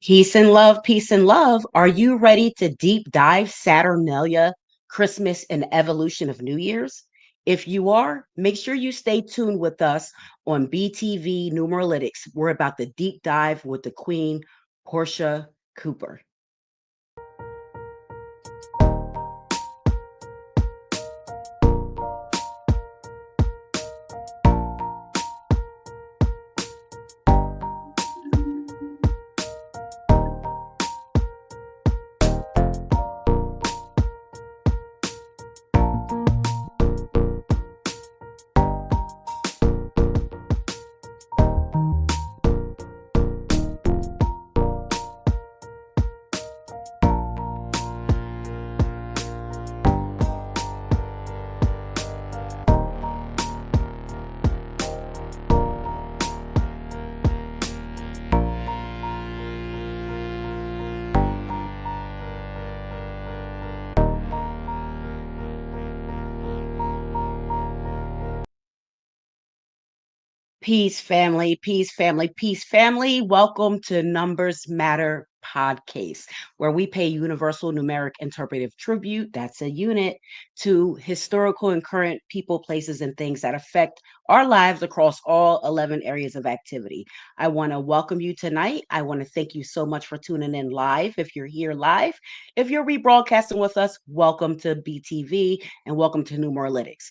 Peace and love, peace and love. Are you ready to deep dive Saturnalia, Christmas, and evolution of New Year's? If you are, make sure you stay tuned with us on Bee TV Numeralytics. We're about to deep dive with the Queen, Porcha Cooper. Peace, family, peace, family, peace, family. Welcome to Numbers Matter podcast, where we pay universal numeric interpretive tribute, that's a unit, to historical and current people, places, and things that affect our lives across all 11 areas of activity. I want to welcome you tonight. I want to thank you so much for tuning in live. If you're here live, if you're rebroadcasting with us, welcome to BTV and welcome to Numerologist.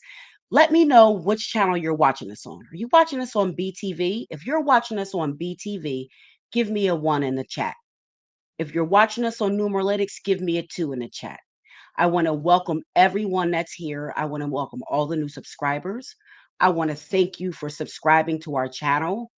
Let me know which channel you're watching this on. Are you watching this on BTV? If you're watching this on BTV, give me a 1 in the chat. If you're watching us on Numerologist, give me a 2 in the chat. I want to welcome everyone that's here. I want to welcome all the new subscribers. I want to thank you for subscribing to our channel.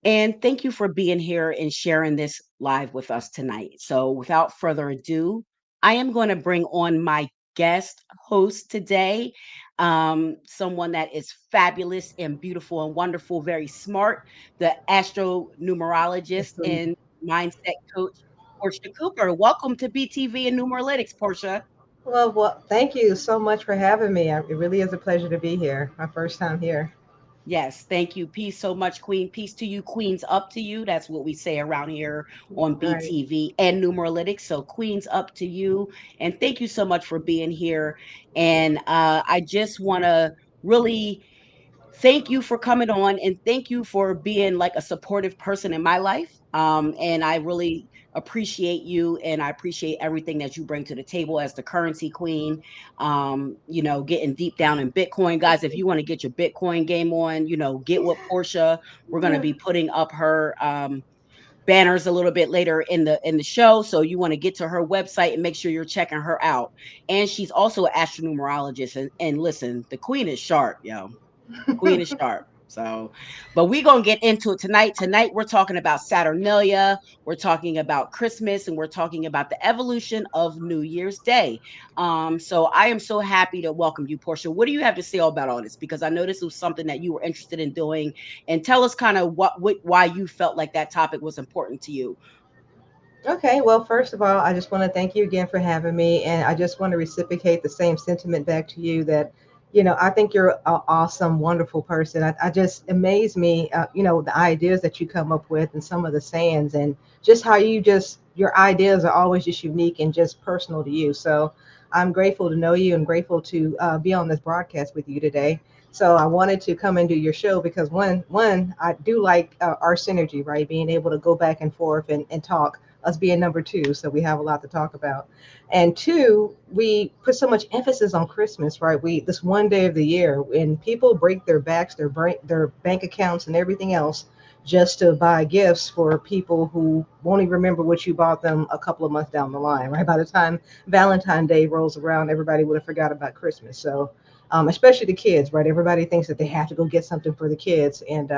And thank you for being here and sharing this live with us tonight. So, without further ado, I am going to bring on my guest host today, someone that is fabulous and beautiful and wonderful, very smart, the Astro Numerologist and mindset coach, Porcha Cooper. Welcome to BTV and Numeralytics, Portia. Well, thank you so much for having me. It really is a pleasure to be here. My first time here. Yes, thank you. Peace so much, Queen. Peace to you, Queens up to you. That's what we say around here on All right. BTV and Numeralytics. So, Queens up to you. And thank you so much for being here. And I just want to really thank you for coming on and thank you for being like a supportive person in my life. And I really appreciate you and I appreciate everything that you bring to the table as the currency queen. Getting deep down in Bitcoin. Guys, if you want to get your Bitcoin game on, get with Portia. We're gonna Yeah. be putting up her banners a little bit later in the show. So you want to get to her website and make sure you're checking her out. And she's also an astronumerologist. And listen, the queen is sharp, yo. Queen is sharp. So, but we're gonna get into it tonight. Tonight we're talking about Saturnalia, we're talking about Christmas, and we're talking about the evolution of New Year's Day. So I am so happy to welcome you, Portia. What do you have to say about all this? Because I know this was something that you were interested in doing, and tell us kind of why you felt like that topic was important to you. Okay. Well, first of all, I just want to thank you again for having me. And I just want to reciprocate the same sentiment back to you that, I think you're an awesome, wonderful person. I just amaze me, the ideas that you come up with and some of the sayings and just how your ideas are always just unique and just personal to you. So I'm grateful to know you and grateful to be on this broadcast with you today. So I wanted to come and do your show because one, I do like our synergy, right? Being able to go back and forth and talk, us being number two. So we have a lot to talk about. And two, we put so much emphasis on Christmas, right? This one day of the year when people break their backs, their bank accounts and everything else just to buy gifts for people who won't even remember what you bought them a couple of months down the line, right? By the time Valentine's Day rolls around, everybody would have forgot about Christmas. So, especially the kids, right? Everybody thinks that they have to go get something for the kids. And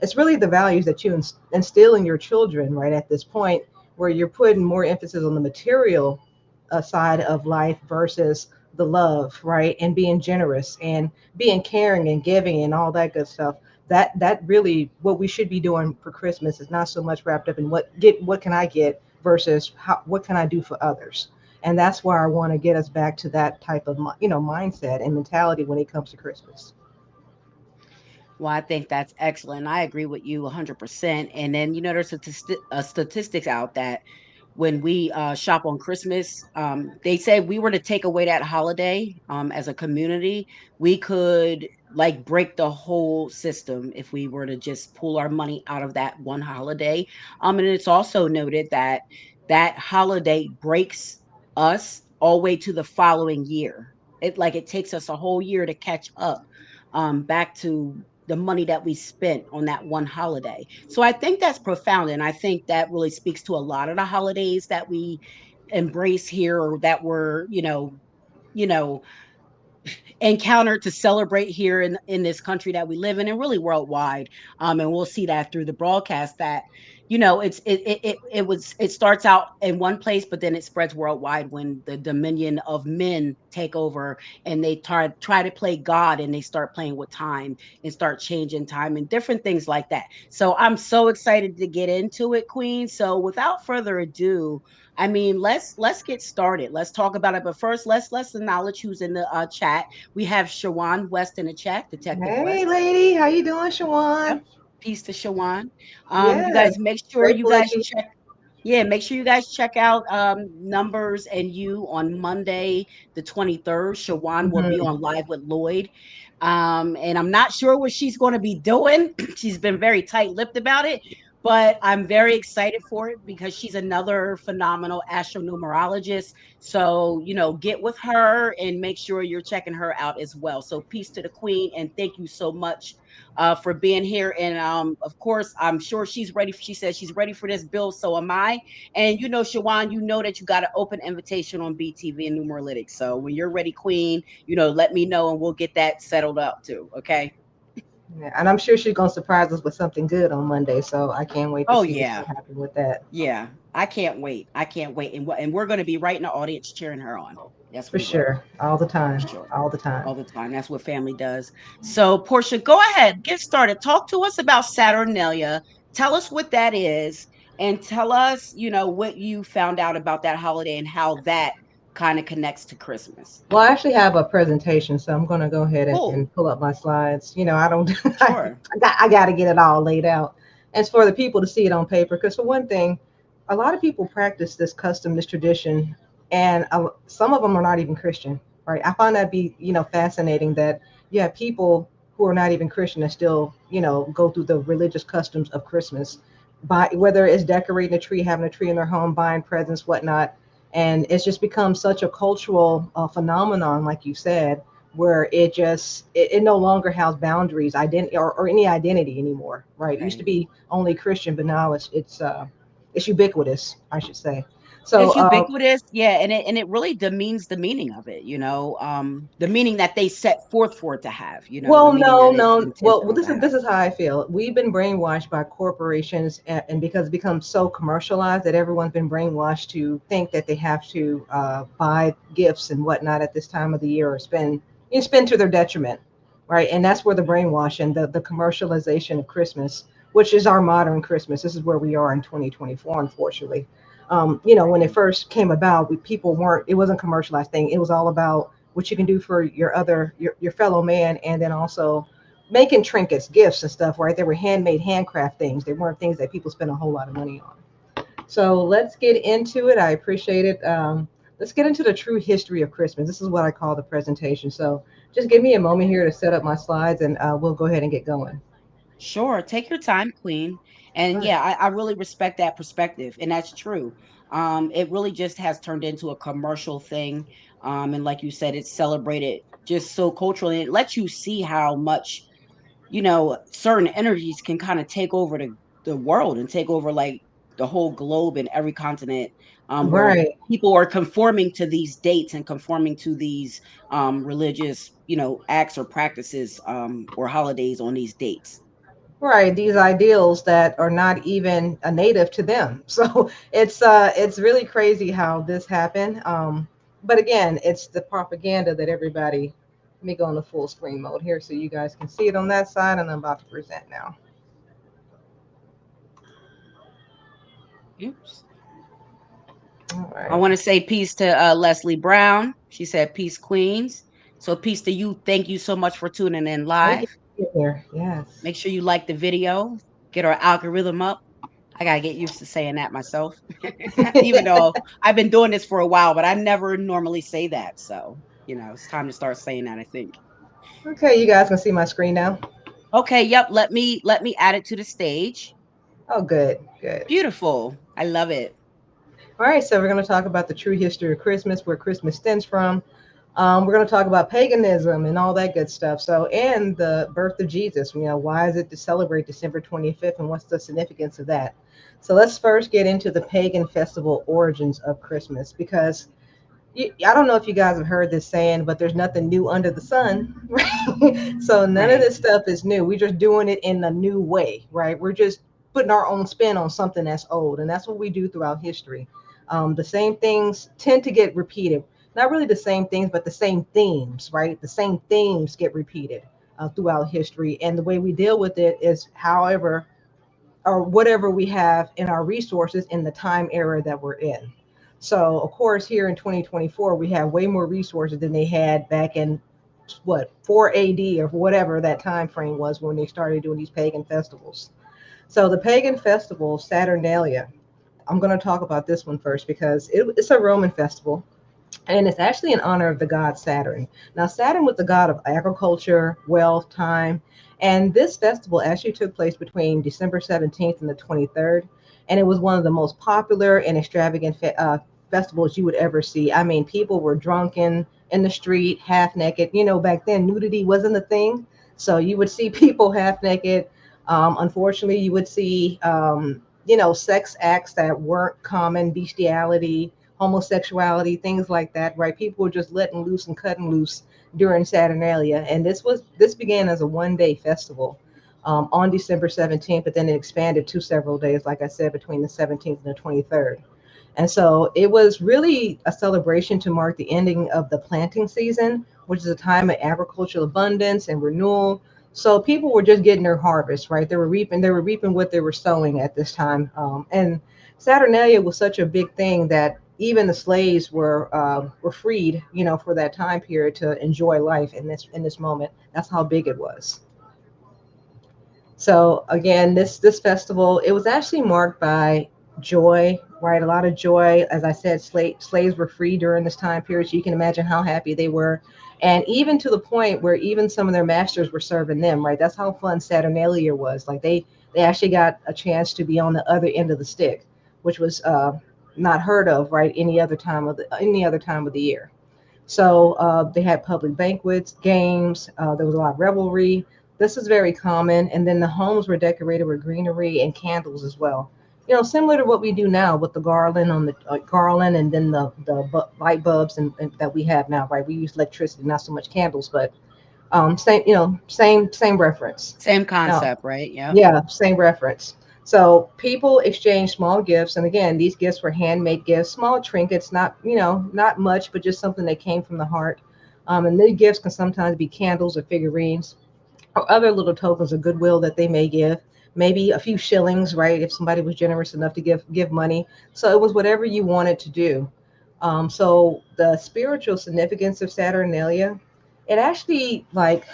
it's really the values that you instill in your children, right? At this point, where you're putting more emphasis on the material side of life versus the love, right? And being generous and being caring and giving and all that good stuff. That really what we should be doing for Christmas is not so much wrapped up in what can I get versus what can I do for others. And that's why I want to get us back to that type of mindset and mentality when it comes to Christmas. Well, I think that's excellent. I agree with you 100%. And then, there's a statistics out that when we shop on Christmas, they say we were to take away that holiday as a community, we could like break the whole system if we were to just pull our money out of that one holiday. And it's also noted that that holiday breaks us all the way to the following year. It takes us a whole year to catch up back to the money that we spent on that one holiday. So I think that's profound. And I think that really speaks to a lot of the holidays that we embrace here or that we're, you know, encountered to celebrate here in this country that we live in and really worldwide. And we'll see that through the broadcast that it starts out in one place, but then it spreads worldwide when the dominion of men take over and they try to play God and they start playing with time and start changing time and different things like that. So I'm so excited to get into it, Queen. So without further ado, I mean, let's get started. Let's talk about it. But first, let's acknowledge who's in the chat. We have Shawan West in the chat, Detective Hey, West. lady, how you doing, Yep. Shawan? Peace to Shawan. You Yes, guys make sure you grateful that guys you. check. Yeah, make sure you guys check out Numbers and You on Monday, the 23rd. Shawan will be Mhm. on live with Lloyd. And I'm not sure what she's going to be doing. She's been very tight lipped about it, but I'm very excited for it because she's another phenomenal astronumerologist. So, get with her and make sure you're checking her out as well. So, peace to the queen. And thank you so much for being here. And of course, I'm sure she's ready. She says she's ready for this bill. So am I. And Shawan, you know that you got an open invitation on Bee TV and Numeralytics. So when you're ready, Queen, let me know and we'll get that settled up too. Okay. Yeah, and I'm sure she's gonna surprise us with something good on Monday. So I can't wait to Oh see what's yeah. gonna happen with that. Yeah. I can't wait. I can't wait. And we're going to be right in the audience cheering her on. Yes, For we will. sure, all the For time, sure. all the time. All the time. That's what family does. So, Portia, go ahead, get started. Talk to us about Saturnalia. Tell us what that is, and tell us, what you found out about that holiday and how that kind of connects to Christmas. Well, I actually have a presentation, so I'm gonna go ahead Cool. and pull up my slides. I don't. Sure. I got to get it all laid out, and it's for the people to see it on paper. Because for one thing, a lot of people practice this custom, this tradition, and some of them are not even Christian, right? I find that be fascinating that you have people who are not even Christian that still go through the religious customs of Christmas, by whether it's decorating a tree, having a tree in their home, buying presents, whatnot, and it's just become such a cultural phenomenon, like you said, where it no longer has boundaries, identity, or any identity anymore, right? It used to Right. be only Christian, but now it's ubiquitous, I should say. So It's ubiquitous, yeah, and it really demeans the meaning of it, the meaning that they set forth for it to have, the well, meaning no, that it's no. Well, intentional to this have. is how I feel. We've been brainwashed by corporations, and because it becomes so commercialized that everyone's been brainwashed to think that they have to buy gifts and whatnot at this time of the year, or spend to their detriment, right? And that's where the brainwash and the commercialization of Christmas, which is our modern Christmas. This is where we are in 2024, unfortunately. When it Right. first came about, people weren't. It wasn't a commercialized thing. It was all about what you can do for your fellow man, and then also making trinkets, gifts, and stuff. Right? They were handmade, handcraft things. They weren't things that people spend a whole lot of money on. So let's get into it. I appreciate it. Let's get into the true history of Christmas. This is what I call the presentation. So just give me a moment here to set up my slides, and we'll go ahead and get going. Sure, take your time, Queen. And All right. yeah, I really respect that perspective, and that's true. It really just has turned into a commercial thing. And like you said, it's celebrated just so culturally. It lets you see how much certain energies can kind of take over the world and take over like the whole globe and every continent, where Right. people are conforming to these dates and conforming to these religious, acts or practices or holidays on these dates. Right, these ideals that are not even a native to them. So it's really crazy how this happened. But again, it's the propaganda that everybody. Let me go on the full screen mode here so you guys can see it on that side, and I'm about to present now. Oops. All I right. want to say peace to Leslie Brown. She said peace, Queens. So peace to you. Thank you so much for tuning in Thank you. live. Here. Yes. Make sure you like the video, get our algorithm up. I gotta get used to saying that myself. Even though I've been doing this for a while, but I never normally say that. So, it's time to start saying that, I think. Okay, you guys can see my screen now. Okay, yep, let me add it to the stage. Oh, good, good. Beautiful. I love it. All right, so we're going to talk about the true history of Christmas, where Christmas stems from. We're going to talk about paganism and all that good stuff. So, and the birth of Jesus. Why is it to celebrate December 25th, and what's the significance of that? So, let's first get into the pagan festival origins of Christmas, because I don't know if you guys have heard this saying, but there's nothing new under the sun, right? So none of Right. this stuff is new. We're just doing it in a new way, right? We're just putting our own spin on something that's old, and that's what we do throughout history. The same things tend to get repeated. Not really the same things, but the same themes, right? The same themes get repeated throughout history, and the way we deal with it is, however, or whatever we have in our resources in the time era that we're in. So, of course, here in 2024, we have way more resources than they had back in what 4 AD or whatever that time frame was when they started doing these pagan festivals. So, the pagan festival, Saturnalia, I'm going to talk about this one first because it's a Roman festival, and it's actually in honor of the god Saturn. Now, Saturn was the god of agriculture, wealth, time, and this festival actually took place between December 17th and the 23rd, and it was one of the most popular and extravagant festivals you would ever see. I mean, people were drunken in the street, half naked. Back then nudity wasn't a thing, so you would see people half naked. Unfortunately, you would see sex acts that weren't common, bestiality, homosexuality, things like that, right? People were just letting loose and cutting loose during Saturnalia, and this began as a 1 day festival on December 17th, but then it expanded to several days, like I said, between the 17th and the 23rd. And so it was really a celebration to mark the ending of the planting season, which is a time of agricultural abundance and renewal. So people were just getting their harvest, right? They were reaping what they were sowing at this time. And Saturnalia was such a big thing that even the slaves were freed, for that time period to enjoy life in this moment. That's how big it was. So again, this festival, it was actually marked by joy, right? A lot of joy. As I said, slaves were free during this time period, so you can imagine how happy they were, and even to the point where even some of their masters were serving them, right? That's how fun Saturnalia was. Like they actually got a chance to be on the other end of the stick, which was not heard of, right? Any other time of the year. So they had public banquets, games. There was a lot of revelry. This is very common. And then the homes were decorated with greenery and candles as well. Similar to what we do now with the garland on the garland, and then the light bulbs and that we have now, right? We use electricity, not so much candles, but same reference. Same Now, concept, right? Yep. yeah, same reference. So people exchange small gifts, and again, these gifts were handmade gifts, small trinkets, not much, but just something that came from the heart. And the gifts can sometimes be candles or figurines or other little tokens of goodwill that they may give. Maybe a few shillings, right? If somebody was generous enough to give money. So it was whatever you wanted to do. So the spiritual significance of Saturnalia, it actually, like,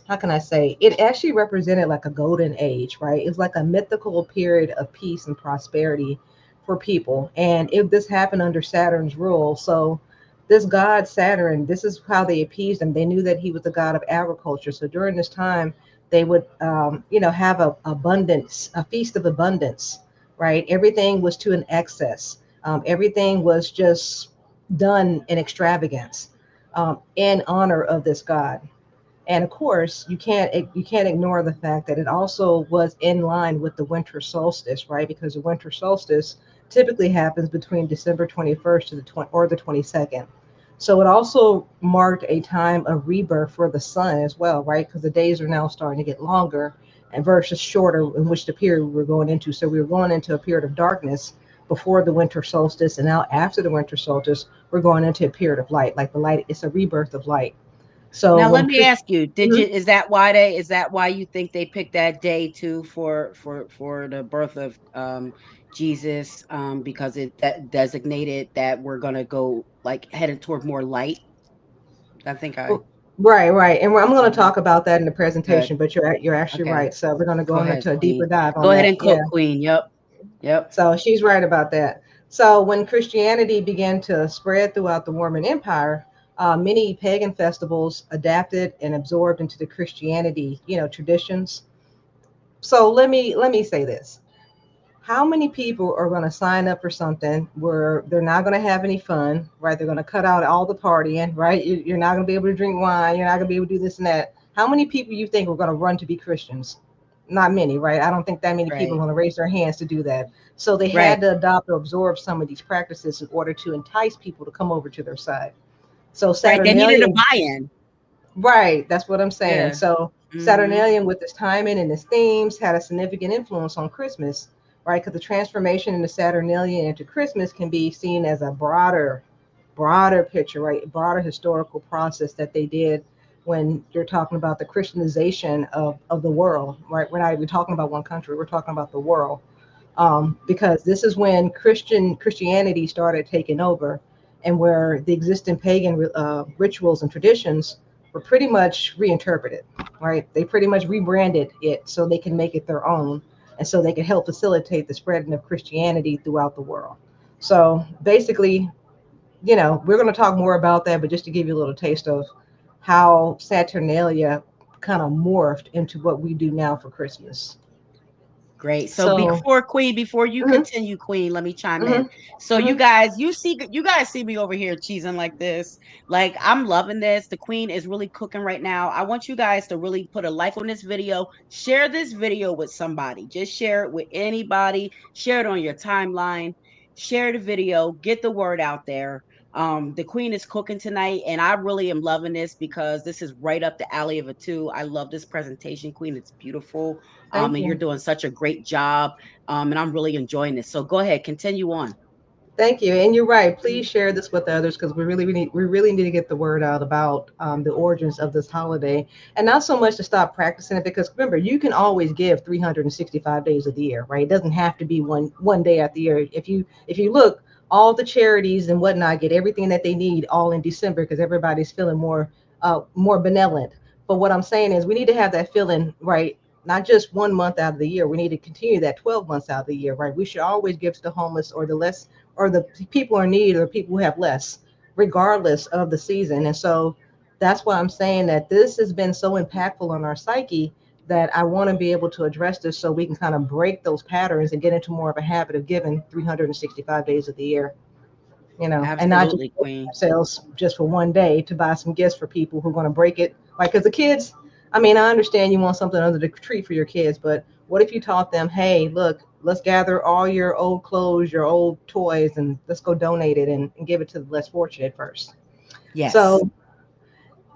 how can I say, it actually represented like a golden age, right? It's like a mythical period of peace and prosperity for people. And if this happened under Saturn's rule, so this god Saturn, this is how they appeased him. They knew that he was the god of agriculture. So during this time, they would, have a abundance, a feast of abundance, right? Everything was to an excess. Everything was just done in extravagance in honor of this god. And of course, you can't ignore the fact that it also was in line with the winter solstice, right? Because the winter solstice typically happens between December 21st to the 22nd. So it also marked a time of rebirth for the sun as well, right? Because the days are now starting to get longer and versus shorter, in which the period we were going into. So we were going into a period of darkness before the winter solstice, and now after the winter solstice, we're going into a period of light. Like the light, it's a rebirth of light. So Now let when me ask you, did you Mhm. is that why you think they picked that day too for the birth of Jesus, because it that designated that we're gonna go like headed toward more light? I think I Well, Right, right. And I'm going to Mhm. talk about that in the Good. presentation, but you're actually Okay. right. So we're going to Go go ahead, into a deeper Queen. dive Go on ahead that. and Yeah. cook, Queen. Yep. Yep. So she's right about that. So when Christianity began to spread throughout the Roman Empire, many pagan festivals adapted and absorbed into the Christianity, traditions. So let me say this: how many people are going to sign up for something where they're not going to have any fun, right? They're going to cut out all the partying, right? You're not going to be able to drink wine. You're not going to be able to do this and that. How many people you think are going to run to be Christians? Not many, right? I don't think that many people are Right. going to raise their hands to do that. So they Right. had to adopt or absorb some of these practices in order to entice people to come over to their side. So Right. They needed a Saturnalia, buy-in. right, that's what I'm saying. Yeah. So Hmm. Saturnalian, with its timing and its themes, had a significant influence on Christmas, right? Because the transformation in the Saturnalian into Christmas can be seen as a broader picture, right? Broader historical process that they did when you're talking about the Christianization of the world, right? We're not even talking about one country, we're talking about the world. Because this is when Christianity started taking over, and where the existing pagan rituals and traditions were pretty much reinterpreted. Right, they pretty much rebranded it so they can make it their own, and so they can help facilitate the spreading of Christianity throughout the world. So basically, we're going to talk more about that, but just to give you a little taste of how Saturnalia kind of morphed into what we do now for Christmas. Great. So So, before Queen, before you mhm, continue, Queen, let me chime in. mhm, So mhm. you guys see me over here cheesing like this. Like I'm loving this. The Queen is really cooking right now. I want you guys to really put a like on this video. Share this video with somebody. Just share it with anybody. Share it on your timeline. Share the video. Get the word out there. The Queen is cooking tonight, and I really am loving this because this is right up the alley of a two. I love this presentation, Queen. It's beautiful, Thank and you're you. doing such a great job. And I'm really enjoying this. So go ahead, continue on. Thank you. And you're right. Please Mhm. share this with others because we really need to get the word out about the origins of this holiday, and not so much to stop practicing it, because remember, you can always give 365 days of the year, right? It doesn't have to be one day at the year. If you look, all the charities and whatnot get everything that they need all in December because everybody's feeling more benevolent. But what I'm saying is we need to have that feeling, right? Not just 1 month out of the year. We need to continue that 12 months out of the year, right? We should always give to the homeless or the less, or the people in need, or people who have less, regardless of the season. And so that's why I'm saying that this has been so impactful on our psyche, that I want to be able to address this so we can kind of break those patterns and get into more of a habit of giving 365 days of the year, and not just Absolutely, Queen. ourselves just for one day to buy some gifts for people who are going to break it. Like, because the kids, I mean, I understand you want something under the tree for your kids, but what if you taught them, hey, look, let's gather all your old clothes, your old toys, and let's go donate it and give it to the less fortunate first. Yes. So,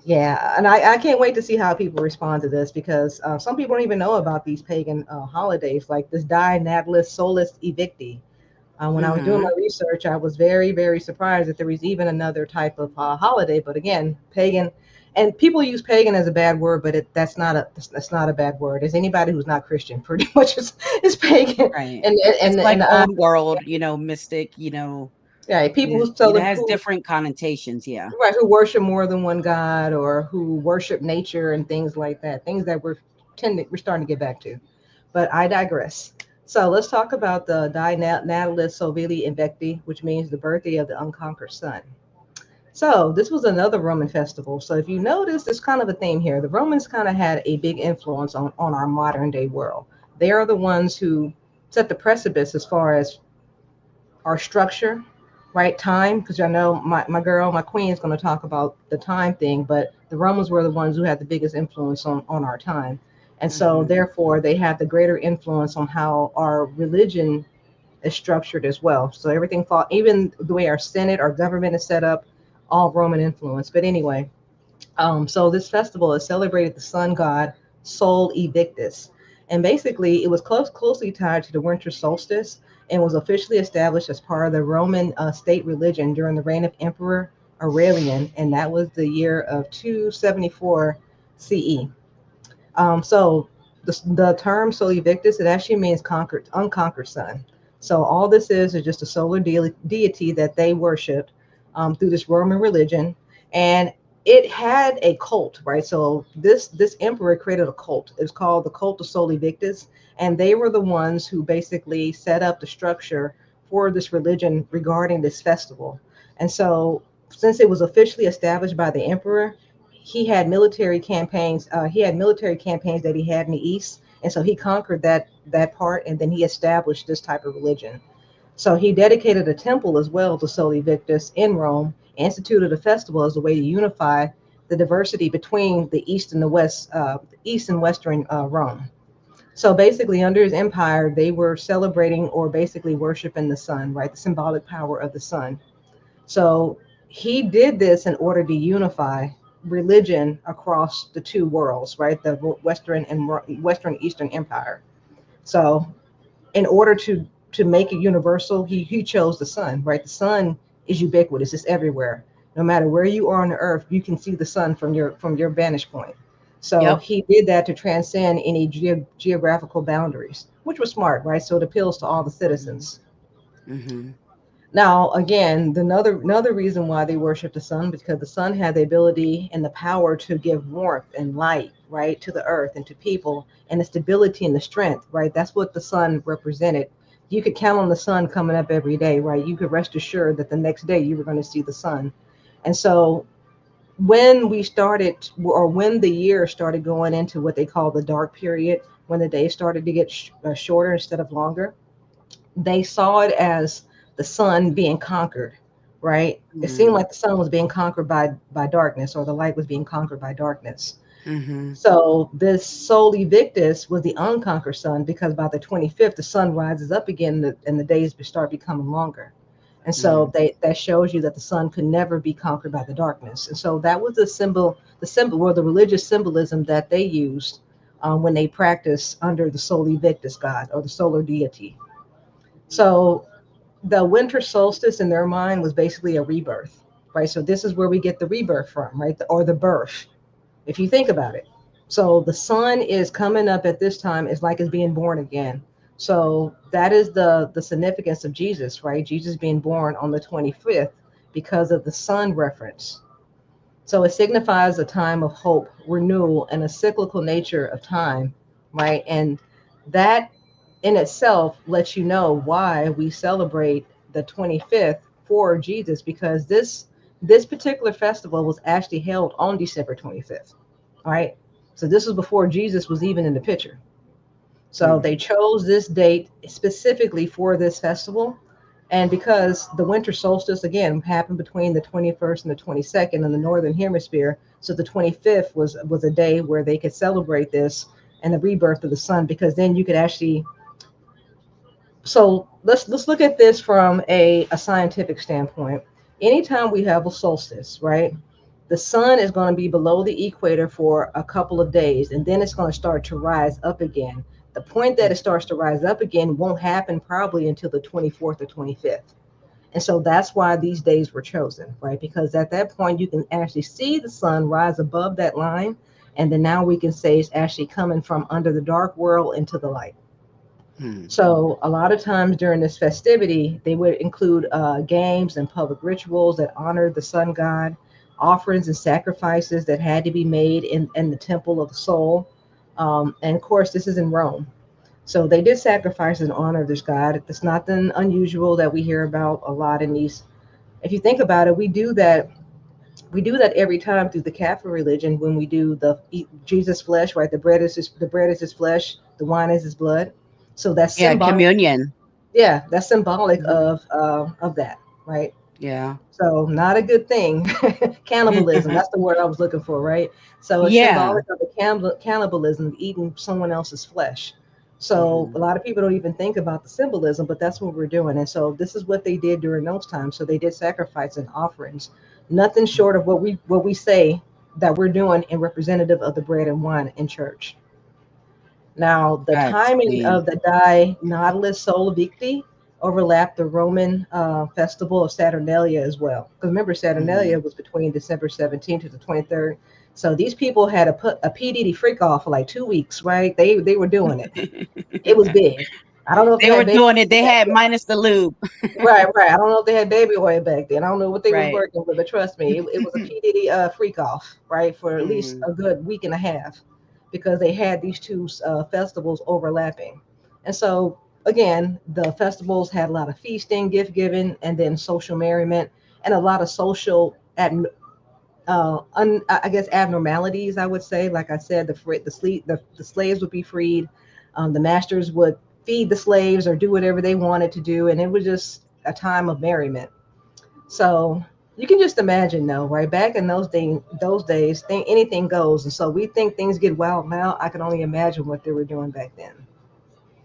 yeah, and I can't wait to see how people respond to this, because some people don't even know about these pagan holidays, like this Die Natalis Solis Evicti. When I was doing my Hmm. research, I was very, very surprised that there was even another type of holiday. But again, pagan, and people use pagan as a bad word, but that's not a bad word. As anybody who's not Christian, pretty much is pagan, Right. and It's and like and old world, mystic, yeah, people it, who so it has who different connotations. Yeah. right, who worship more than one god, or who worship nature and things like that. Things that we're starting to get back to. But I digress. So let's talk about the Die Natalis Sovili Invecti, which means the birthday of the unconquered sun. So this was another Roman festival. So if you notice, there's kind of a theme here. The Romans kind of had a big influence on our modern day world. They are the ones who set the precipice as far as our structure, right? Time, because I know my queen is going to talk about the time thing, but the Romans were the ones who had the biggest influence on our time. And so Hmm. therefore they have the greater influence on how our religion is structured as well. So everything fall, even the way our Senate, our government is set up, all Roman influence. But anyway, so this festival is celebrated the sun god Sol Invictus, and basically it was closely tied to the winter solstice, and was officially established as part of the Roman state religion during the reign of Emperor Aurelian, and that was the year of 274 CE. So the term Sol Invictus, it actually means unconquered sun. So all this is just a solar deity that they worshipped through this Roman religion, and it had a cult, right? So this emperor created a cult. It's called the cult of Sol Invictus, and they were the ones who basically set up the structure for this religion regarding this festival. And so, since it was officially established by the emperor, he had military campaigns. He had military campaigns that he had in the east, and so he conquered that part, and then he established this type of religion. So he dedicated a temple as well to Soli Victus in Rome, instituted a festival as a way to unify the diversity between the East and the West, East and Western Rome. So basically, under his empire, they were celebrating or basically worshiping the sun, right? The symbolic power of the sun. So he did this in order to unify religion across the two worlds, right? The Western and Western Eastern Empire. So in order to make it universal, he chose the sun, right? The sun is ubiquitous; it's everywhere. No matter where you are on the earth, you can see the sun from your vantage point. So Yep. he did that to transcend any geographical boundaries, which was smart, right? So it appeals to all the Mm-hmm. citizens. Mm-hmm. Now, again, another reason why they worship the sun, because the sun had the ability and the power to give warmth and light, right, to the earth and to people, and the stability and the strength, right? That's what the sun represented. You could count on the sun coming up every day, right? You could rest assured that the next day you were going to see the sun. And so when we started, or when the year started going into what they call the dark period, when the days started to get shorter instead of longer, they saw it as the sun being conquered, right? It seemed Mm-hmm. like the sun was being conquered by darkness, or the light was being conquered by darkness. Mm-hmm. So this Sol Invictus was the unconquered sun, because by the 25th, the sun rises up again, and the days start becoming longer. And so that shows you that the sun could never be conquered by the darkness. And so that was the symbol, or the religious symbolism that they used when they practiced under the Sol Invictus god, or the solar deity. So the winter solstice in their mind was basically a rebirth, right? So this is where we get the rebirth from, right? Or the birth, if you think about it. So the sun is coming up at this time, it's like it's being born again. So that is the significance of Jesus, right? Jesus being born on the 25th because of the sun reference. So it signifies a time of hope, renewal, and a cyclical nature of time, right? And that in itself lets you know why we celebrate the 25th for Jesus, because this particular festival was actually held on December 25th. All right. So this was before Jesus was even in the picture. So Mm-hmm. they chose this date specifically for this festival. And because the winter solstice, again, happened between the 21st and the 22nd in the northern hemisphere, so the 25th was a day where they could celebrate this and the rebirth of the sun, because then you could actually, so let's look at this from a scientific standpoint. Anytime we have a solstice, right, the sun is going to be below the equator for a couple of days, and then it's going to start to rise up again. The point that it starts to rise up again won't happen probably until the 24th or 25th. And so that's why these days were chosen, right? Because at that point you can actually see the sun rise above that line, and then now we can say it's actually coming from under the dark world into the light. Mm-hmm. So a lot of times during this festivity, they would include games and public rituals that honored the sun god, offerings and sacrifices that had to be made in the temple of the soul. And of course, this is in Rome. So they did sacrifices in honor of this god. It's nothing unusual that we hear about a lot in these. If you think about it, we do that every time through the Catholic religion when we do the eat Jesus flesh, right? The bread is his flesh, the wine is his blood. So that's Yeah, symbolic. communion. Yeah, that's symbolic Mm-hmm. of that, right? Yeah. So not a good thing. Cannibalism, that's the word I was looking for, right? So it's Yeah. symbolic of the cannibalism, eating someone else's flesh. So Mm-hmm. a lot of people don't even think about the symbolism, but that's what we're doing. And so this is what they did during those times. So they did sacrifice and offerings, nothing short of what we say that we're doing in representative of the bread and wine in church. Now, the I timing see. of the Die Nautilus Sol Victi overlapped the Roman festival of Saturnalia as well. Because remember, Mm-hmm. Saturnalia was between December 17th to the 23rd. So these people had a PDD freak off for like 2 weeks, right? They were doing it. It was big. I don't know if they They were had baby doing it. oil They back had then. minus the lube. Right, right. I don't know if they had baby oil back then. I don't know what they was Right. working with, but trust me, it was a P Diddy freak off, right, for at least Mm, a good week and a half, because they had these two festivals overlapping, and so again, the festivals had a lot of feasting, gift giving, and then social merriment, and a lot of social I guess abnormalities. I would say, like I said, the slaves would be freed, the masters would feed the slaves or do whatever they wanted to do, and it was just a time of merriment. So you can just imagine, though, right back in those days, anything goes, and so we think things get wild now. I can only imagine what they were doing back then.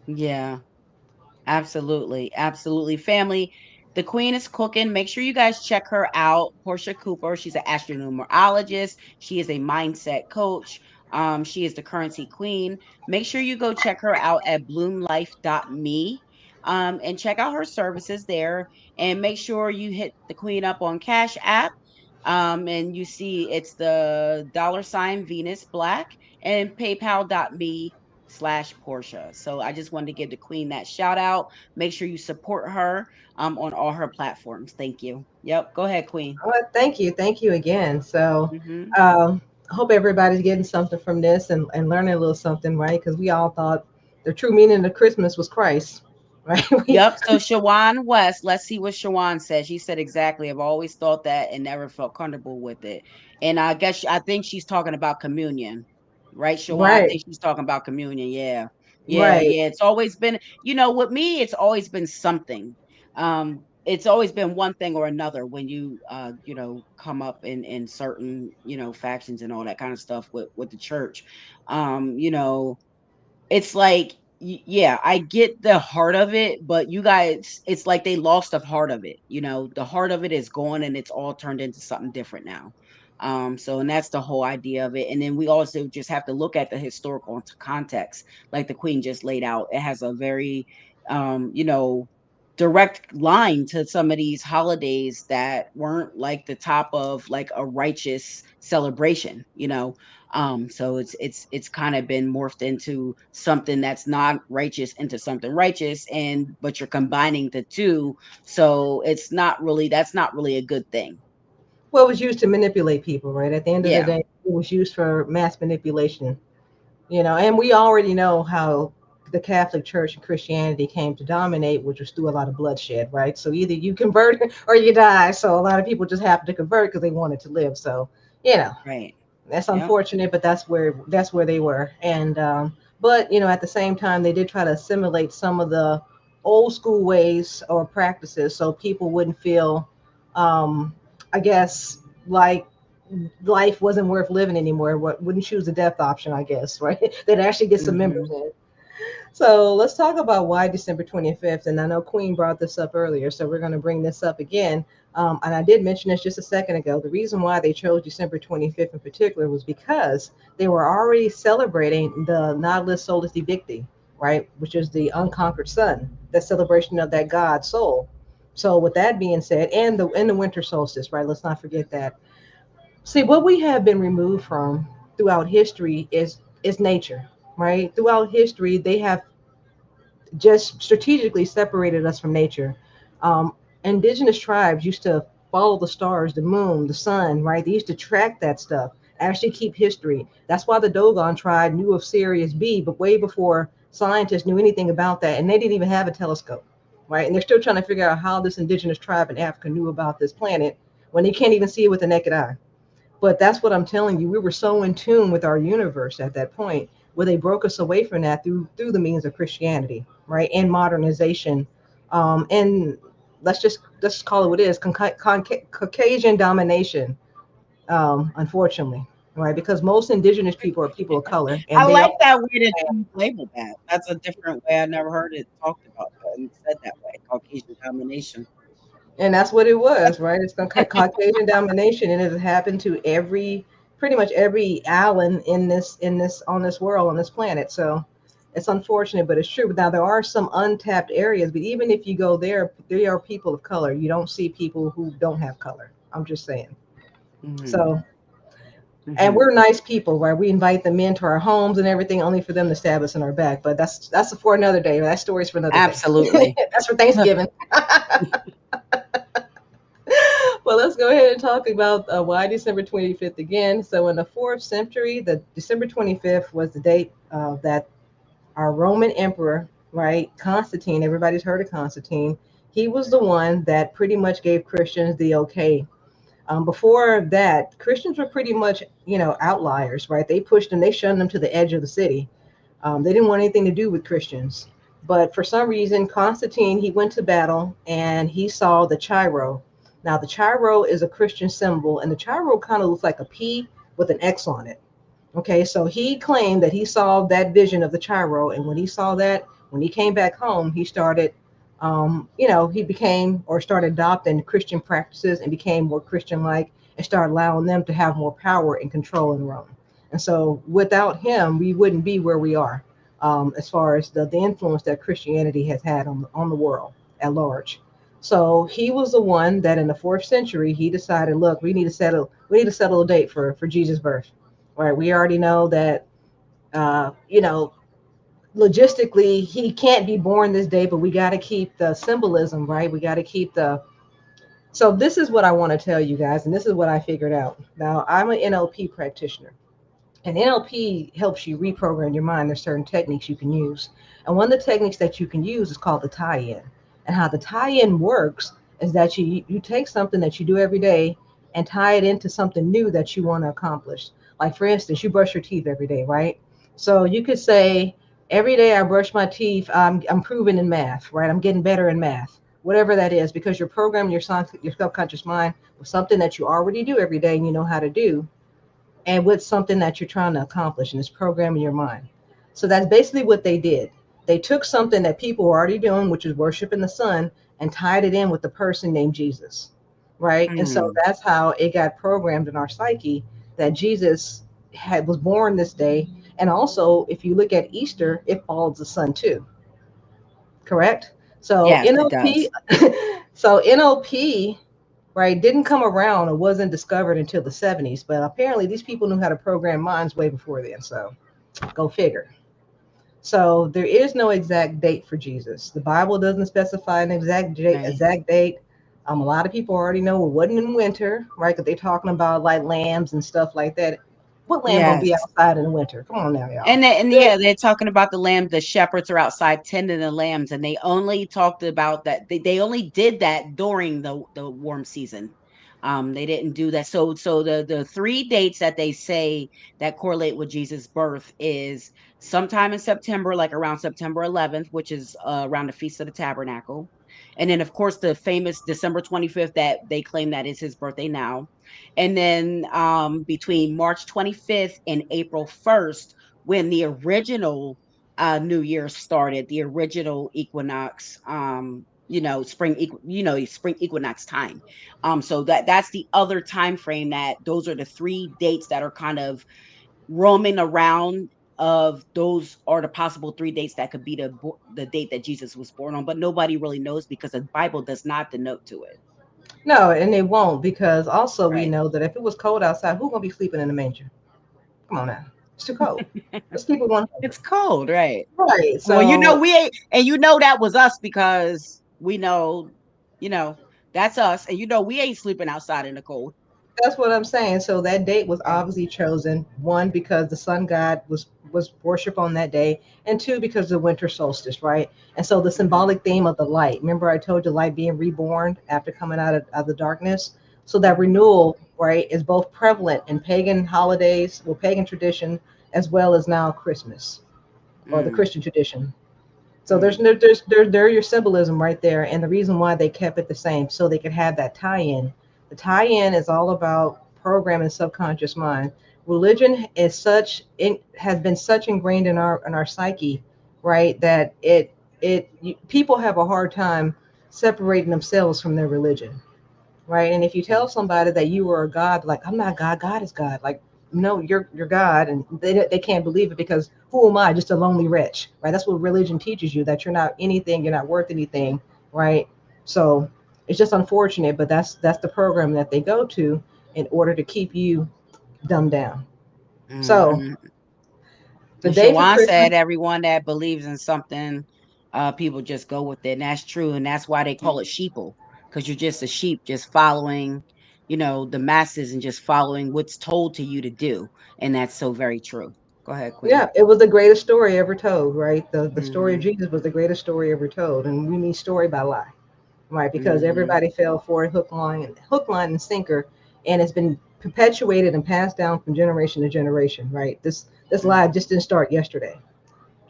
yeah. Absolutely, absolutely. Family, the queen is cooking. Make sure you guys check her out. Portia Cooper. She's an astronumerologist. She is a mindset coach. She is the currency queen. Make sure you go check her out at bloomlife.me. And check out her services there. And make sure you hit the queen up on Cash App. And you see it's the $Venus Black and paypal.me/Portia. So I just wanted to give the queen that shout out. Make sure you support her on all her platforms. Thank you. Yep. Go ahead, Queen. Thank you again. So, Hmm. I hope everybody's getting something from this and learning a little something, right? Because we all thought the true meaning of Christmas was Christ, right? we, Yep. So Shawan West, let's see what Shawan said. She said exactly. I've always thought that and never felt comfortable with it. And I think she's talking about communion, right, Shawan? I right, think she's talking about communion. Yeah. Yeah. right. Yeah. It's always been, with me, it's always been something. It's always been one thing or another when you come up in certain, factions and all that kind of stuff with the church. You know, it's like yeah, I get the heart of it, but you guys, it's like they lost the heart of it. The heart of it is gone and it's all turned into something different now. So and that's the whole idea of it. And then we also just have to look at the historical context, like the queen just laid out. It has a very direct line to some of these holidays that weren't like the top of like a righteous celebration. So it's kind of been morphed into something that's not righteous into something righteous, and but you're combining the two. So that's not really a good thing. Well, it was used to manipulate people, right? At the end of the Yeah. day, it was used for mass manipulation, and we already know how the Catholic Church and Christianity came to dominate, which was through a lot of bloodshed, right? So either you convert or you die. So a lot of people just happened to convert because they wanted to live. So, you know, Right. that's Yep. unfortunate, but that's where they were. And but at the same time, they did try to assimilate some of the old school ways or practices, so people wouldn't feel, um, I guess, like life wasn't worth living anymore. What wouldn't choose the death option, I guess, right? They'd actually get some members Hmm. in. So let's talk about why December 25th. And I know Queen brought this up earlier, so we're going to bring this up again. And I did mention this just a second ago. The reason why they chose December 25th in particular was because they were already celebrating the Nautilus Solis Victi, right? Which is the unconquered sun, the celebration of that god soul. So with that being said, and the winter solstice, right? Let's not forget that. See, what we have been removed from throughout history is nature, right? Throughout history, they have just strategically separated us from nature. Um, Indigenous tribes used to follow the stars, the moon, the sun, right? They used to track that stuff, actually keep history. That's why the Dogon tribe knew of Sirius B, but way before scientists knew anything about that, and they didn't even have a telescope, right? And they're still trying to figure out how this indigenous tribe in Africa knew about this planet when they can't even see it with the naked eye. But that's what I'm telling you. We were so in tune with our universe at that point, where they broke us away from that through the means of Christianity, right, and modernization, and let's call it what it is: Caucasian domination. Unfortunately, right, because most indigenous people are people of color, I and they like are. that way that you labeled that. That's a different way. I never heard it talked about that and said that way. Caucasian domination. And that's what it was, right? It's Caucasian domination, and it has happened to pretty much every island in this on this world on this planet. So it's unfortunate, but it's true. Now there are some untapped areas, but even if you go there are people of color. You don't see people who don't have color. I'm just saying. Hmm. So And Hmm. we're nice people, right? We invite them into our homes and everything, only for them to stab us in our back. But that's for another day. That story's for another day. Absolutely. That's for Thanksgiving. Well, let's go ahead and talk about why December 25th again. So, in the fourth century, the December 25th was the date that our Roman emperor, right, Constantine, everybody's heard of Constantine, he was the one that pretty much gave Christians the okay. Before that, Christians were pretty much, outliers, right? They pushed them, they shunned them to the edge of the city. They didn't want anything to do with Christians. But for some reason, Constantine, he went to battle and he saw the Chiro. Now, the Chiro is a Christian symbol, and the Chiro kind of looks like a P with an X on it. Okay, so he claimed that he saw that vision of the Chiro, and when he saw that, when he came back home, he started, he became or started adopting Christian practices and became more Christian-like and started allowing them to have more power and control in Rome. And so, without him, we wouldn't be where we are, as far as the influence that Christianity has had on the world at large. So he was the one that in the fourth century he decided, look, we need to settle a date for Jesus' birth. Right. We already know that, uh, you know, logistically, he can't be born this day, but we got to keep the symbolism, right? We got to keep the. So, this is what I want to tell you guys, and this is what I figured out. Now, I'm an NLP practitioner, and NLP helps you reprogram your mind. There's certain techniques you can use. And one of the techniques that you can use is called the tie in. And how the tie in works is that you take something that you do every day and tie it into something new that you want to accomplish. Like, for instance, you brush your teeth every day, right? So you could say, every day I brush my teeth, I'm improving in math, right? I'm getting better in math, whatever that is, because you're programming your subconscious mind with something that you already do every day and you know how to do, and with something that you're trying to accomplish, and it's programming your mind. So that's basically what they did. They took something that people were already doing, which is worshiping the sun, and tied it in with the person named Jesus, right? And so Mm. that's how it got programmed in our psyche that Jesus was born this day. And also, if you look at Easter, it follows the sun too, correct? So Yes, it NLP, does. so NLP, right, didn't come around or wasn't discovered until the 70s. But apparently, these people knew how to program minds way before then. So go figure. So there is no exact date for Jesus. The Bible doesn't specify an Right. exact date. A lot of people already know it wasn't in winter, right? Because they're talking about like lambs and stuff like that. What lamb gonna be Yes. outside in the winter? Come on now, y'all. And yeah, they're talking about the lamb. The shepherds are outside tending the lambs, and they only talked about that. They only did that during the warm season. They didn't do that. So the three dates that they say that correlate with Jesus' birth is sometime in September, like around September 11th, which is around the Feast of the Tabernacle, and then of course the famous December 25th that they claim that is his birthday now, and then between March 25th and April 1st when the original New Year started, the original equinox, spring equinox time. So that's the other time frame that those are the three dates that are kind of roaming around of those are the possible three dates that could be the date that Jesus was born on, but nobody really knows because the Bible does not denote to it. No, and they won't, because also we Right. know that if it was cold outside, who's gonna be sleeping in the manger? Come on now, it's too cold. Let's keep it 100. It's cold, right? Right. Well, So we ain't, and that was us because we know, you know, that's us, and we ain't sleeping outside in the cold. that's what I'm saying. So that date was Right. obviously chosen, one, because the sun god was worship on that day, and two, because of the winter solstice, right? And so the Hmm. symbolic theme of the light. Remember, I told you light being reborn after coming out of the darkness. So that Hmm. renewal, right, is both prevalent in pagan holidays, well, pagan tradition, as well as now Christmas or the Mm. Christian tradition. So there's Mm. no there your symbolism right there, and the reason why they kept it the same so they could have that tie-in. The tie-in is all about programming subconscious mind. Religion is it has been such ingrained in our psyche, right? That people have a hard time separating themselves from their religion, right? And if you tell Yes. somebody that you are a god, like, I'm not God, God is God. Like, no, you're God, and they can't believe it, because who am I? Just a lonely wretch, right? That's what religion teaches you, that you're not anything, you're not worth anything, right? So it's just unfortunate, but that's the program that they go to in order to keep you dumbed down. So Hmm. the And day for Shawan Christmas, said everyone that believes in something, people just go with it. And that's true. And that's why they call it sheeple, because you're just a sheep, just following, the masses and just following what's told to you to do. And that's so very true. Go ahead, Queen. yeah, it was the greatest story ever told, right? The story of Hmm. Jesus was the greatest story ever told, and we mean story by lie, right? Because Hmm. everybody fell for it, hook, line, and sinker, and it's been perpetuated and passed down from generation to generation, right? This lie just didn't start yesterday.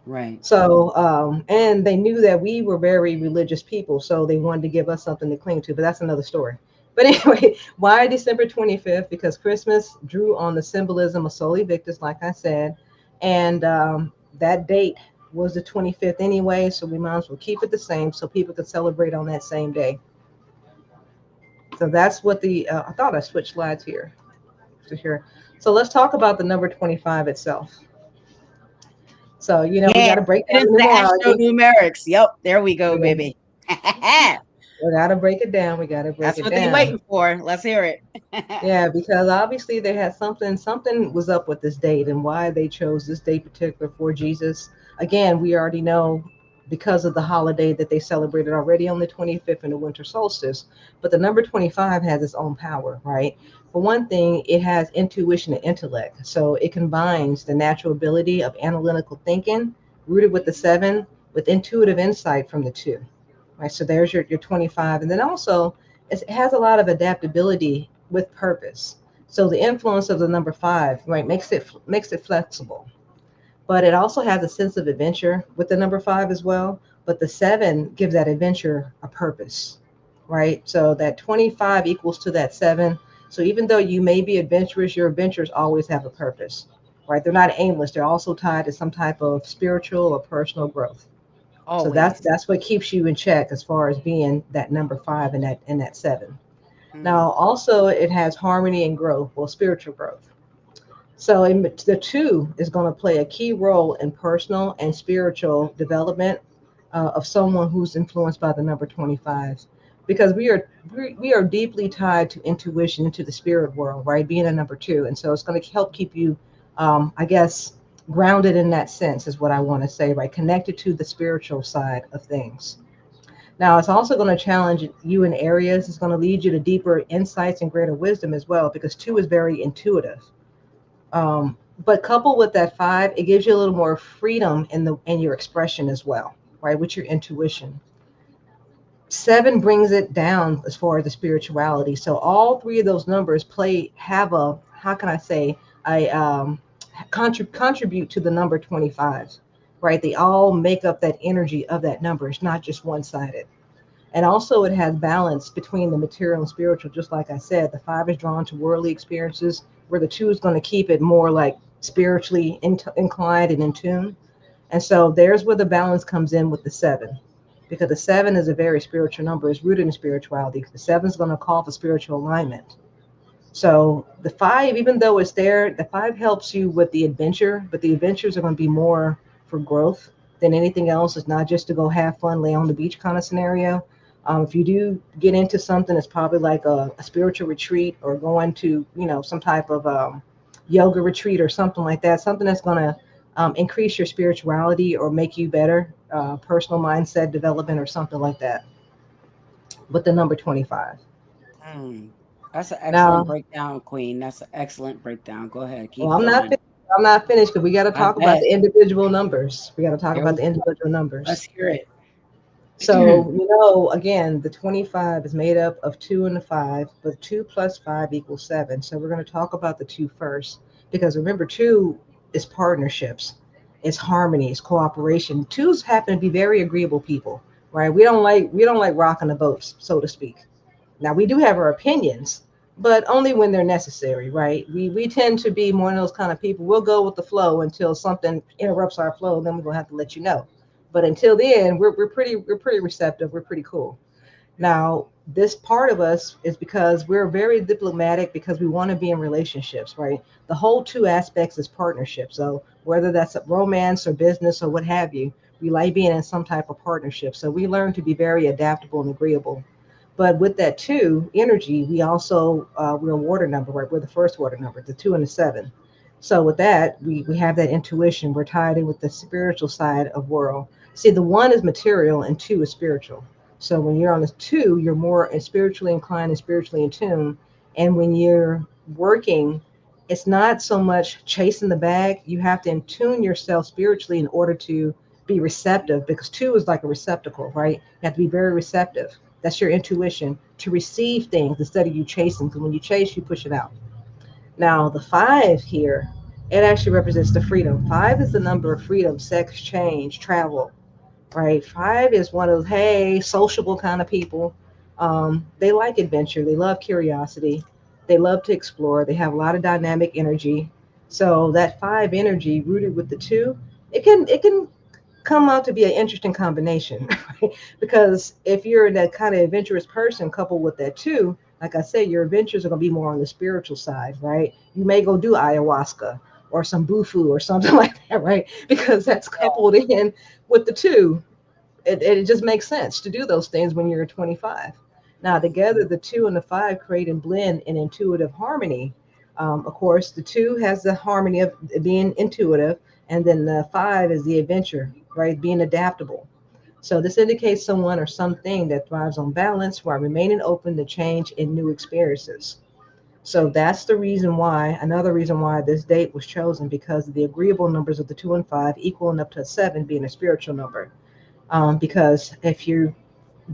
Right. So, and they knew that we were very religious people, so they wanted to give us something to cling to, but that's another story. But anyway, why December 25th? Because Christmas drew on the symbolism of Sol Invictus, like I said, and that date was the 25th anyway, so we might as well keep it the same so people could celebrate on that same day. So that's what I thought I switched slides here to here. So let's talk about the number 25 itself. So, we Yeah. got to break Get down into the the astro numerology. numerics. Yep. There we go, We baby. got to break it down. We got to break That's it what they down. waiting for. Let's hear it. Yeah, because obviously they had something was up with this date and why they chose this date particular for Jesus. Again, we already know because of the holiday that they celebrated already on the 25th in the winter solstice. But the number 25 has its own power, right? For one thing, it has intuition and intellect. So it combines the natural ability of analytical thinking, rooted with the seven, with intuitive insight from the two. Right. So there's your 25. And then also it has a lot of adaptability with purpose. So the influence of the number five, right, makes it flexible. But it also has a sense of adventure with the number five as well. But the seven gives that adventure a purpose, right? So that 25 equals to that seven. So even though you may be adventurous, your adventures always have a purpose, right? They're not aimless. They're also tied to some type of spiritual or personal growth. So that's Always. that's what keeps you in check as far as being that number five and that seven. Mm. Now, also, it has harmony and growth, well, spiritual growth. So, the two is going to play a key role in personal and spiritual development of someone who's influenced by the number 25. Because we are deeply tied to intuition, into the spirit world, right? Being a number two. And so, it's going to help keep you, I guess, grounded in that sense, is what I want to say, right? Connected to the spiritual side of things. Now, it's also going to challenge you in areas. It's going to lead you to deeper insights and greater wisdom as well, because two is very intuitive. But coupled with that five, it gives you a little more freedom in your expression as well, right? With your intuition. Seven brings it down as far as the spirituality. So all three of those numbers have a, how can I say, a contribute to the number 25, right? They all make up that energy of that number. It's not just one sided. And also, it has balance between the material and spiritual. Just like I said, the five is drawn to worldly experiences, where the two is going to keep it more like spiritually inclined and in tune. And so there's where the balance comes in with the seven, because the seven is a very spiritual number. It's rooted in spirituality. The seven is going to call for spiritual alignment. So the five, even though it's there, the five helps you with the adventure, but the adventures are going to be more for growth than anything else. It's not just to go have fun, lay on the beach kind of scenario. If you do get into something, it's probably like a spiritual retreat, or going to, some type of yoga retreat or something like that, something that's going to increase your spirituality or make you better, personal mindset development or something like that, with the number 25. Mm. That's an excellent Now, breakdown, Queen. That's an excellent breakdown. Go ahead. well, Keep going. I'm not finished, because we got to I talk about bet. the individual numbers. We got to talk Here about we the go. individual Let's numbers. hear it. So, again, the 25 is made up of two and a five, but two plus five equals seven. So, we're going to talk about the two first, because remember, two is partnerships, it's harmony, it's cooperation. Twos happen to be very agreeable people, right? We don't like rocking the boat, so to speak. Now, we do have our opinions, but only when they're necessary, right? We tend to be more of those kind of people. We'll go with the flow until something interrupts our flow, then we're gonna have to let you know. But until then, we're pretty receptive. We're pretty cool. Now, this part of us is because we're very diplomatic, because we want to be in relationships, right? The whole two aspects is partnership. So whether that's a romance or business or what have you, we like being in some type of partnership. So we learn to be very adaptable and agreeable. But with that two energy, we also we're a water number, right? We're the first water number, the two and the seven. So with that, we have that intuition. We're tied in with the spiritual side of world. See, the one is material and two is spiritual. So when you're on the two, you're more spiritually inclined and spiritually in tune. And when you're working, it's not so much chasing the bag. You have to tune yourself spiritually in order to be receptive, because two is like a receptacle, right? You have to be very receptive. That's your intuition to receive things instead of you chasing. Because when you chase, you push it out. Now, the five here, it actually represents the freedom. Five is the number of freedom, sex, change, travel, right? Five is one of those, hey, sociable kind of people. They like adventure, they love curiosity, they love to explore, they have a lot of dynamic energy. So that five energy rooted with the two, it can come out to be an interesting combination, right? Because if you're that kind of adventurous person coupled with that too, like I said, your adventures are going to be more on the spiritual side, right? You may go do ayahuasca or some bufu or something like that, right? Because that's coupled in with the two. It just makes sense to do those things when you're 25. Now, together, the two and the five create and blend in intuitive harmony. Of course, the two has the harmony of being intuitive, and then the five is the adventure, right? Being adaptable. So, this indicates someone or something that thrives on balance while remaining open to change and new experiences. So, that's the reason why, another reason why this date was chosen, because of the agreeable numbers of the two and five equaling up to a seven being a spiritual number. Because if you,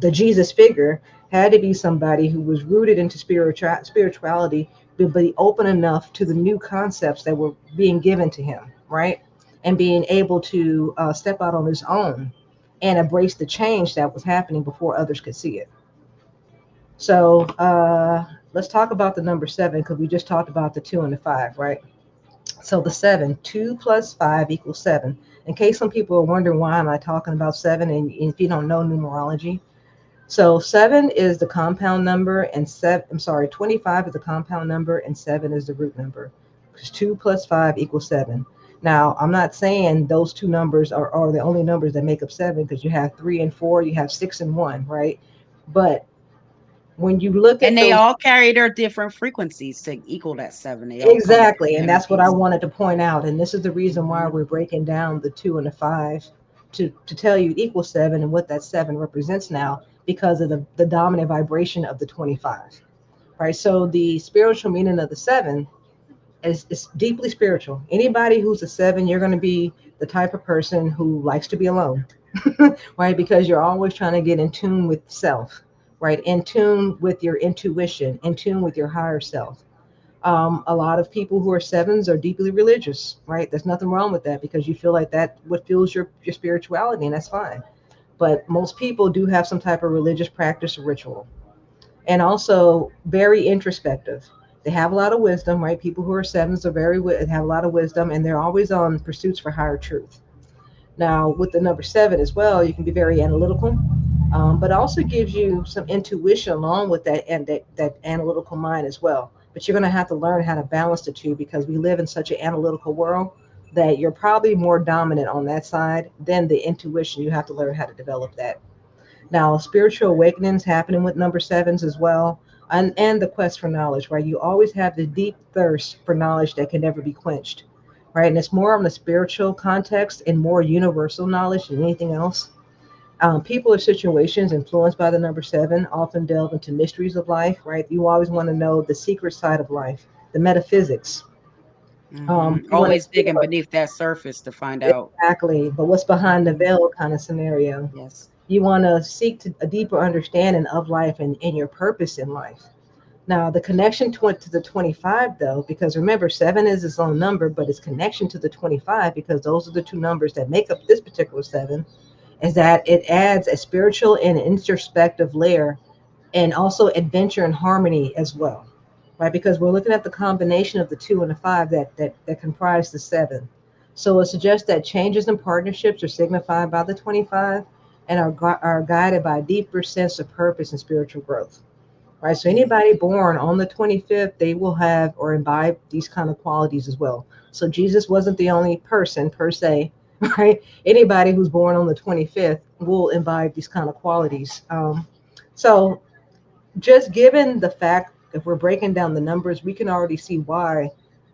the Jesus figure had to be somebody who was rooted into spirituality, but be open enough to the new concepts that were being given to him, right? And being able to step out on his own and embrace the change that was happening before others could see it. So let's talk about the number seven, because we just talked about the two and the five, right? So the seven, two plus five equals seven. In case some people are wondering why am I talking about seven, and if you don't know numerology, so seven is the compound number, and seven, I'm sorry, 25 is the compound number, and seven is the root number. Because two plus five equals seven. Now, I'm not saying those two numbers are the only numbers that make up seven, because you have three and four, you have six and one, right? But when you look And at they those, all carry their different frequencies to equal that seven. They all come with exactly, and different that's what I energies. wanted to point out. And this is the reason why Hmm. we're breaking down the two and the five to tell you equal seven and what that seven represents now, because of the dominant vibration of the 25. Right. So the spiritual meaning of the seven is deeply spiritual. Anybody who's a seven, you're going to be the type of person who likes to be alone, right? Because you're always trying to get in tune with self, right? In tune with your intuition, in tune with your higher self. A lot of people who are sevens are deeply religious, right? There's nothing wrong with that, because you feel like that what fuels your spirituality, and that's fine. But most people do have some type of religious practice or ritual, and also very introspective. They have a lot of wisdom, right? People who are sevens are have a lot of wisdom, and they're always on pursuits for higher truth. Now, with the number seven as well, you can be very analytical, but also gives you some intuition along with that, and that analytical mind as well. But you're going to have to learn how to balance the two, because we live in such an analytical world that you're probably more dominant on that side than the intuition. You have to learn how to develop that. Now, spiritual awakenings happening with number sevens as well, and the quest for knowledge, right? You always have the deep thirst for knowledge that can never be quenched, right? And it's more on the spiritual context and more universal knowledge than anything else. People or situations influenced by the number seven often delve into mysteries of life, right? You always want to know the secret side of life, the metaphysics. You want to Always digging explore beneath that surface to find out. exactly, but what's behind the Hmm. veil kind of scenario. Yes. You want to seek a deeper understanding of life and your purpose in life. Now, the connection to the 25, though, because remember, seven is its own number, but its connection to the 25, because those are the two numbers that make up this particular seven, is that it adds a spiritual and introspective layer, and also adventure and harmony as well, right? Because we're looking at the combination of the two and the five that comprise the seven. So it suggests that changes in partnerships are signified by the 25, and are guided by a deeper sense of purpose and spiritual growth, right? So Mhm. anybody born on the 25th, they will have or imbibe these kind of qualities as well. So Jesus wasn't the only person per se, right? Anybody who's born on the 25th will imbibe these kind of qualities. So just given the fact, if we're breaking down the numbers, we can already see why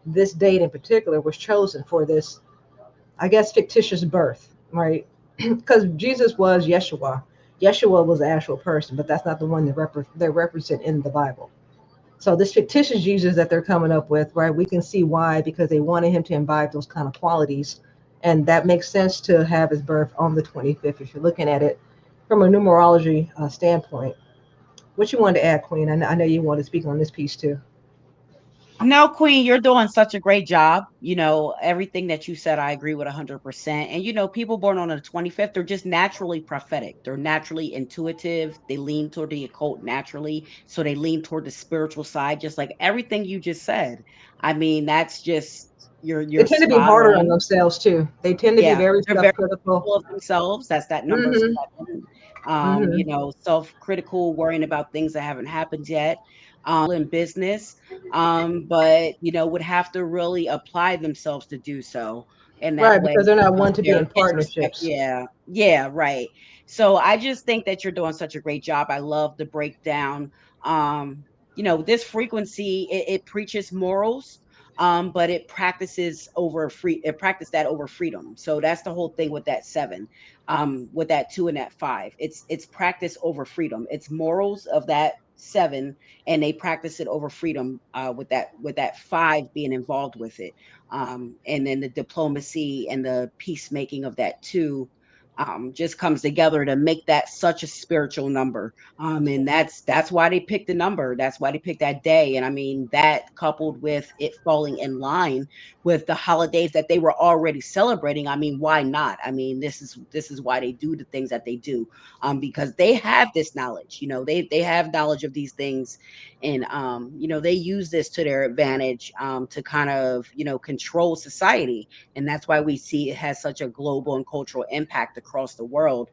this date in particular was chosen for this, I guess, fictitious birth, right? Because Jesus was Yeshua. Yeshua was an actual person, but that's not the one that they're represent in the Bible. So this fictitious Jesus that they're coming up with, right? We can see why, because they wanted him to imbibe those kind of qualities, and that makes sense to have his birth on the 25th if you're looking at it from a numerology standpoint. What you wanted to add, Queen? I know you want to speak on this piece too. No, Queen, you're doing such a great job. Everything that you said, I agree with 100%. And, people born on the 25th, they're just naturally prophetic. They're naturally intuitive. They lean toward the occult naturally. So they lean toward the spiritual side, just like everything you just said. I mean, that's just, They you're tend to be spot harder on on. themselves too. They tend to be Yeah, very they're very self-critical. critical of themselves. That's that number Mm-hmm. 7. Mm-hmm. Self-critical, worrying about things that haven't happened yet. In business, but would have to really apply themselves to do so. In that Right, way, because they're not because one to be they're in introspect. partnerships. Yeah, yeah, right. So I just think that you're doing such a great job. I love the breakdown. This frequency, it preaches morals, but it practice that over freedom. So that's the whole thing with that 7, with that 2 and that 5. It's practice over freedom. It's morals of that 7, and they practice it over freedom, with that 5 being involved with it. And then the diplomacy and the peacemaking of that 2, just comes together to make that such a spiritual number. And that's why they picked the number. That's why they picked that day. And I mean, that coupled with it falling in line with the holidays that they were already celebrating. I mean, why not? I mean, this is why they do the things that they do, because they have this knowledge. They have knowledge of these things, and they use this to their advantage, to kind of control society. And that's why we see it has such a global and cultural impact across the world,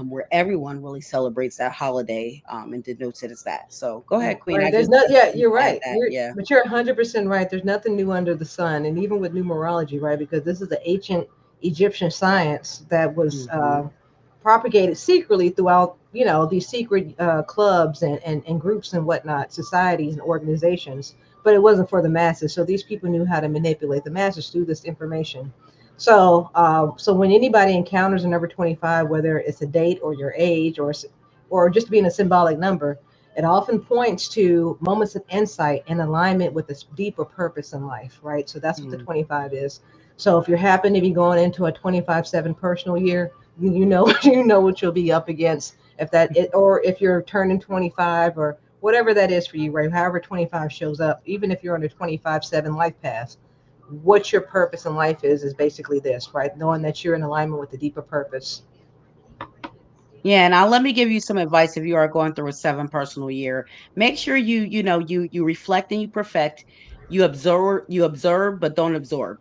where everyone really celebrates that holiday, and denotes it as that. So go ahead, Queen. Right. I There's just not. Yeah, wanted you're to add right. that. Yeah. But you're 100% right. There's nothing new under the sun, and even with numerology, right? Because this is the ancient Egyptian science that was Hmm. propagated secretly throughout, these secret clubs and groups and whatnot, societies and organizations. But it wasn't for the masses. So these people knew how to manipulate the masses through this information. So when anybody encounters a number 25, whether it's a date or your age or just being a symbolic number, it often points to moments of insight and alignment with this deeper purpose in life, right? So that's what the Mm. 25 is. So if you happen to be going into a 25/7 personal year, you know you know what you'll be up against if or if you're turning 25 or whatever that is for you, right? However 25 shows up, even if you're on a 25/7 life path, what your purpose in life is basically this, right? Knowing that you're in alignment with the deeper purpose. Yeah, now let me give you some advice if you are going through a 7 personal year. Make sure you reflect and you perfect. You observe but don't absorb.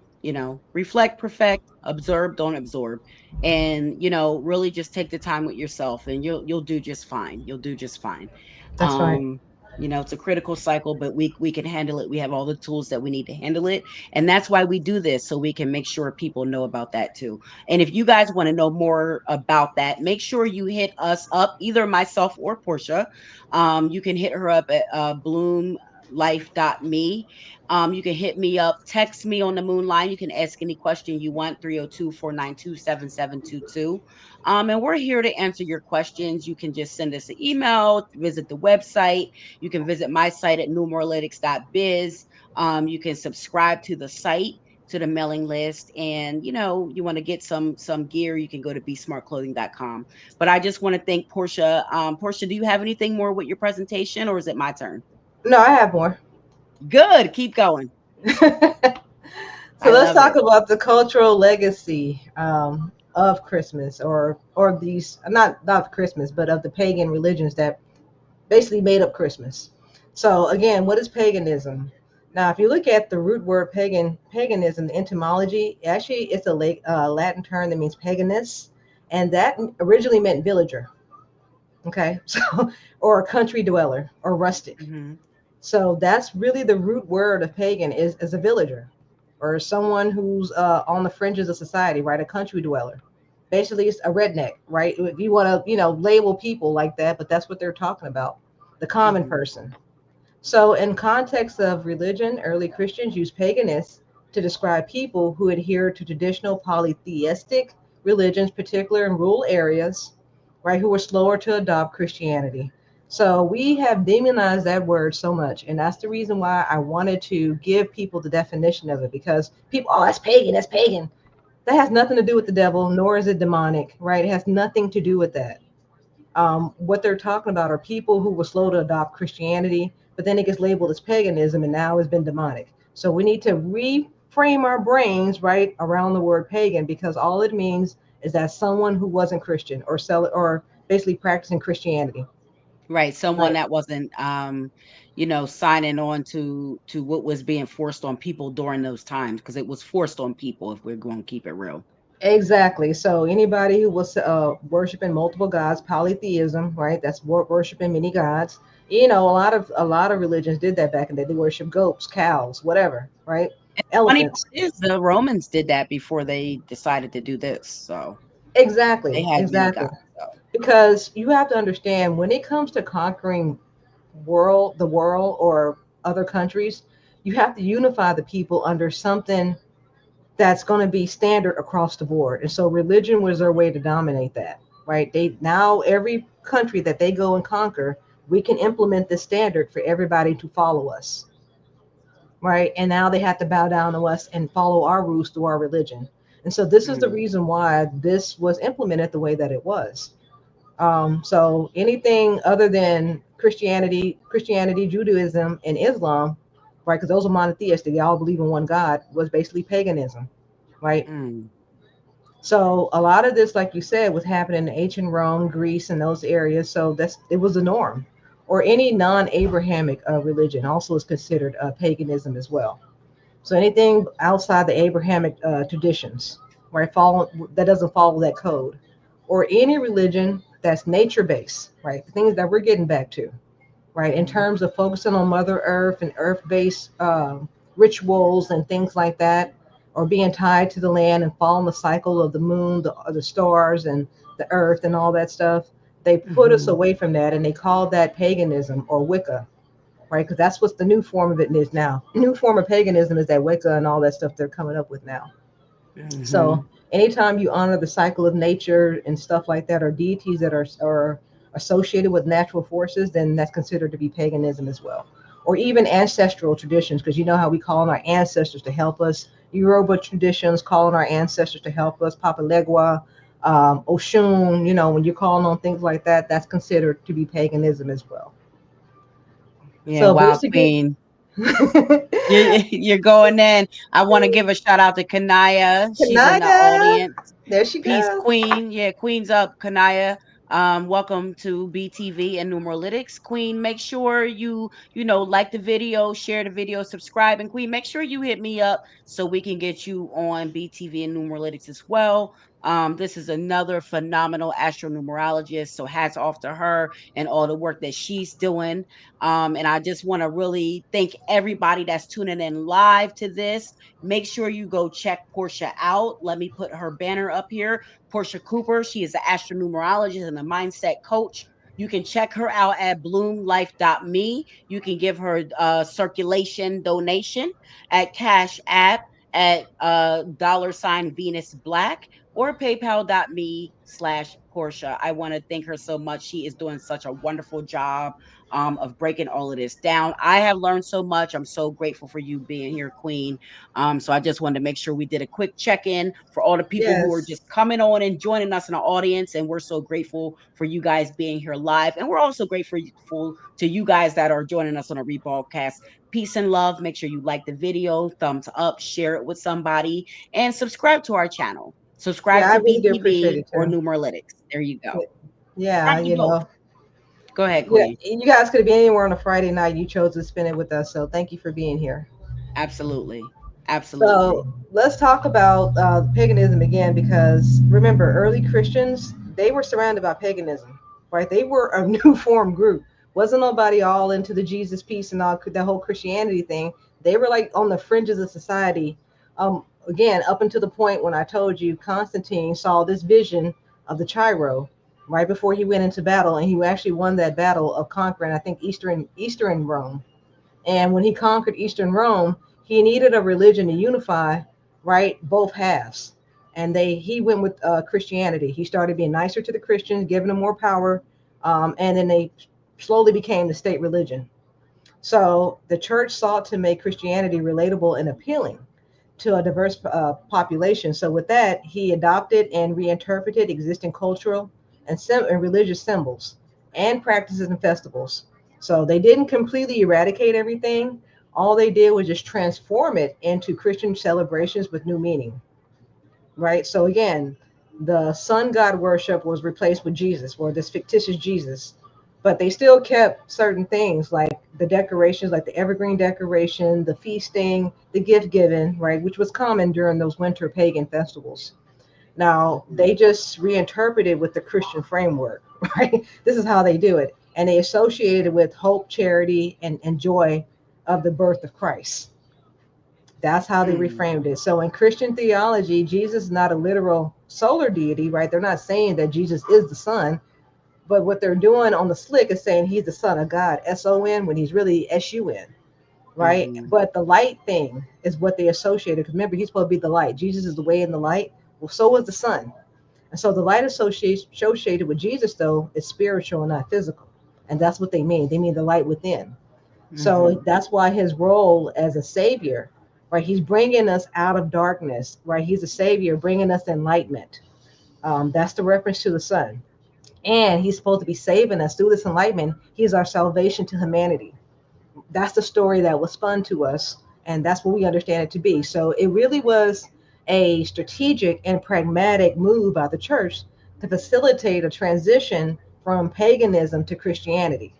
Reflect, perfect, observe, don't absorb. And really just take the time with yourself, and you'll do just fine. You'll do just fine. That's right. Um, it's a critical cycle, but we can handle it. We have all the tools that we need to handle it. And that's why we do this, so we can make sure people know about that too. And if you guys want to know more about that, make sure you hit us up, either myself or Portia. You can hit her up at bloomlife.me. You can hit me up, text me on the moon line. You can ask any question you want, 302-492-7722. And we're here to answer your questions. You can just send us an email, visit the website. You can visit my site at numerologist.biz. You can subscribe to the site, to the mailing list, and you want to get some gear, you can go to besmartclothing.com. But I just want to thank Portia. Portia, do you have anything more with your presentation, or is it my turn? No, I have more. Good, keep going. So I let's love talk it. about the cultural legacy of Christmas, or these not Christmas, but of the pagan religions that basically made up Christmas. So again, what is paganism? Now, if you look at the root word paganism, the etymology, actually it's a Latin term that means paganus, and that originally meant villager. Okay, so or a country dweller or rustic. Hmm. So that's really the root word of pagan is a villager or someone who's on the fringes of society, right? A country dweller. Basically, it's a redneck, right? If you want to, label people like that, but that's what they're talking about. the common Hmm. person. So, in context of religion, early Christians used paganists to describe people who adhere to traditional polytheistic religions, particularly in rural areas, right, who were slower to adopt Christianity. So, we have demonized that word so much. And that's the reason why I wanted to give people the definition of it because people, oh, that's pagan, that's pagan. That has nothing to do with the devil, nor is it demonic, right? It has nothing to do with that. What they're talking about are people who were slow to adopt Christianity, but then it gets labeled as paganism and now it's been demonic. So we need to reframe our brains right around the word pagan because all it means is that someone who wasn't Christian or basically practicing Christianity. Right, someone Right. that wasn't, signing on to what was being forced on people during those times, because it was forced on people, if we're going to keep it real. Exactly. So anybody who was worshiping multiple gods, polytheism, right? That's worshiping many gods. You know, a lot of religions did that back in the day. They worship goats, cows, whatever, right? Funny Elephants. part is the Romans did that before they decided to do this, so they Exactly, had many exactly. gods, so. Because you have to understand when it comes to conquering the world or other countries, you have to unify the people under something that's going to be standard across the board. And so religion was their way to dominate that, right? They now every country that they go and conquer, we can implement this standard for everybody to follow us, right? And now they have to bow down to us and follow our rules through our religion. And so this is the Mm, reason why this was implemented the way that it was. So anything other than Christianity, Judaism, and Islam, right? Because those are monotheistic; they all believe in one God. Was basically paganism, right? mm, So a lot of this, like you said, was happening in ancient Rome, Greece, and those areas. So that's it was the norm. Or any non-Abrahamic religion also is considered paganism as well. So anything outside the Abrahamic traditions, right, follow that doesn't follow that code, or any religion that's nature-based, right, the things that we're getting back to, right, in mhm, terms of focusing on Mother Earth and Earth-based rituals and things like that, or being tied to the land and following the cycle of the moon, the stars, and the Earth and all that stuff. They put us mhm, away from that, and they call that paganism or Wicca, right? Because that's what the new form of it is now. New form of paganism is that Wicca and all that stuff they're coming up with now. So mhm. anytime you honor the cycle of nature and stuff like that, or deities that are associated with natural forces, then that's considered to be paganism as well. Or even ancestral traditions, because you know how we call on our ancestors to help us. Yoruba traditions calling our ancestors to help us. Papa Legua, Oshun. You know, when you're calling on things like that, that's considered to be paganism as well. Yeah, So wow, basically, queen. You're going in. I wanna give a shout out to Kanaya, she's in the Kanaya, audience. there she Peace, go. Queen. Yeah, Queen's up, Kanaya. Welcome to BTV and Numerolitics. Queen, make sure you like the video, share the video, subscribe. And Queen, make sure you hit me up so we can get you on BTV and Numerolitics as well. This is another phenomenal astronumerologist. So hats off to her and all the work that she's doing. And I just want to really thank everybody that's tuning in live to this. Make sure you go check Portia out. Let me put her banner up here. Porcha Cooper. She is an astronumerologist and a mindset coach. You can check her out at bloomlife.me. You can give her a circulation donation at Cash App at $ Venus Black or paypal.me/Portia. I want to thank her so much. She is doing such a wonderful job of breaking all of this down. I have learned so much. I'm so grateful for you being here, Queen. So I just wanted to make sure we did a quick check-in for all the people who are Yes. just coming on and joining us in the audience. And we're so grateful for you guys being here live. And we're also grateful to you guys that are joining us on a rebroadcast. Peace and love. Make sure you like the video, thumbs up, share it with somebody, and subscribe to our channel. Subscribe Yeah, I to really do appreciate BTV it or too. Numeralytics. There you go. Yeah, Probably you both. know, Go ahead, yeah, Queen. you guys could be anywhere on a Friday night. You chose to spend it with us, so thank you for being here. Absolutely. Absolutely. So let's talk about paganism again, because remember, early Christians they were surrounded by paganism, right? They were a new form group. Wasn't nobody all into the Jesus piece and all the whole Christianity thing. They were like on the fringes of society. Again, up until the point when I told you Constantine saw this vision of the Chiro, right before he went into battle, and he actually won that battle of conquering, I think, Eastern Rome. And when he conquered Eastern Rome, he needed a religion to unify, right, both halves. And he went with Christianity. He started being nicer to the Christians, giving them more power, and then they slowly became the state religion. So the church sought to make Christianity relatable and appealing to a diverse population. So with that, he adopted and reinterpreted existing cultural and religious symbols and practices and festivals. So they didn't completely eradicate everything. All they did was just transform it into Christian celebrations with new meaning, right? So again, the sun god worship was replaced with Jesus, or this fictitious Jesus, but they still kept certain things like the decorations, like the evergreen decoration, the feasting, the gift giving, right, which was common during those winter pagan festivals. Now they just reinterpreted with the Christian framework, right? This is how they do it, and they associated with hope, charity, and joy of the birth of Christ. That's how they Mm. reframed it. So in Christian theology, Jesus is not a literal solar deity, right? They're not saying that Jesus is the sun, but what they're doing on the slick is saying he's the son of God, SON, when he's really SUN, right? Mm-hmm. But the light thing is what they associated. Because remember, he's supposed to be the light. Jesus is the way and the light. Well, so was the sun. And so the light associated with Jesus, though, is spiritual and not physical. And that's what they mean. They mean the light within. So Mm-hmm. that's why his role as a savior, right? He's bringing us out of darkness, right? He's a savior, bringing us enlightenment. That's the reference to the sun. And he's supposed to be saving us through this enlightenment. He's our salvation to humanity. That's the story that was spun to us, and that's what we understand it to be. So it really was a strategic and pragmatic move by the church to facilitate a transition from paganism to Christianity.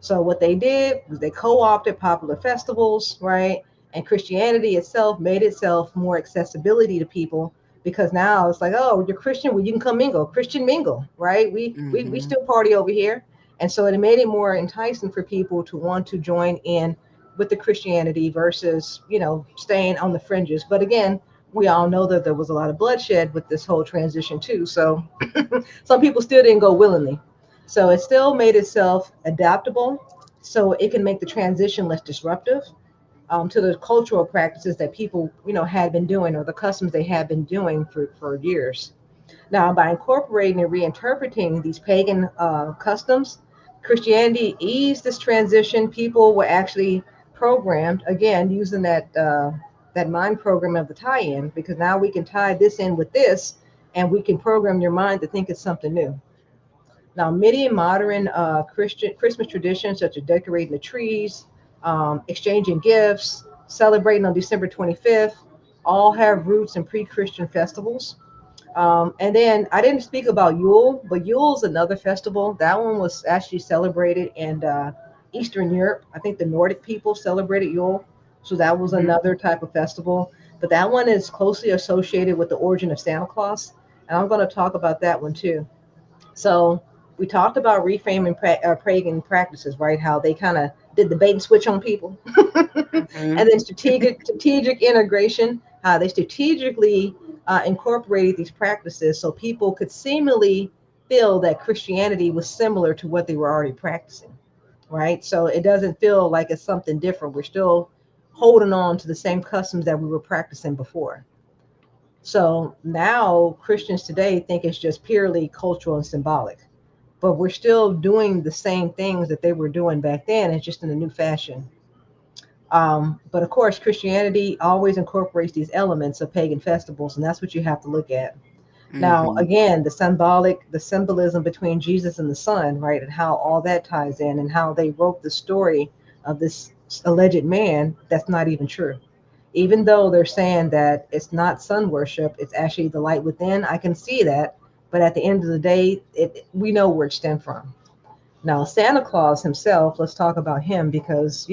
So what they did was they co-opted popular festivals, right? And Christianity itself made itself more accessibility to people, because now it's like, oh, you're Christian, well, you can come mingle, Christian mingle, right? We Mm-hmm. still party over here. And so it made it more enticing for people to want to join in with the Christianity versus, staying on the fringes. But again, we all know that there was a lot of bloodshed with this whole transition too. So some people still didn't go willingly. So it still made itself adaptable so it can make the transition less disruptive to the cultural practices that people, had been doing, or the customs they had been doing for years. Now, by incorporating and reinterpreting these pagan customs, Christianity eased this transition. People were actually programmed, again, using that mind program of the tie-in, because now we can tie this in with this, and we can program your mind to think it's something new. Now, many modern Christian Christmas traditions, such as decorating the trees, exchanging gifts, celebrating on December 25th, all have roots in pre-Christian festivals. And then I didn't speak about Yule, but Yule's another festival. That one was actually celebrated in Eastern Europe. I think the Nordic people celebrated Yule. So that was Mm-hmm. another type of festival. But that one is closely associated with the origin of Santa Claus. And I'm going to talk about that one too. So we talked about reframing pagan practices, right? How they kind of did the bait and switch on people, Mm-hmm. and then strategic integration. How they strategically incorporated these practices so people could seemingly feel that Christianity was similar to what they were already practicing, right? So it doesn't feel like it's something different. We're still holding on to the same customs that we were practicing before. So now Christians today think it's just purely cultural and symbolic, but we're still doing the same things that they were doing back then. It's just in a new fashion. But of course, Christianity always incorporates these elements of pagan festivals, and that's what you have to look at. Now, Mm-hmm. again, the symbolism between Jesus and the sun, right, and how all that ties in, and how they wrote the story of this alleged man that's not even true. Even though they're saying that it's not sun worship, it's actually the light within. I can see that, but at the end of the day, we know where it stemmed from. Now, Santa Claus himself, let's talk about him, because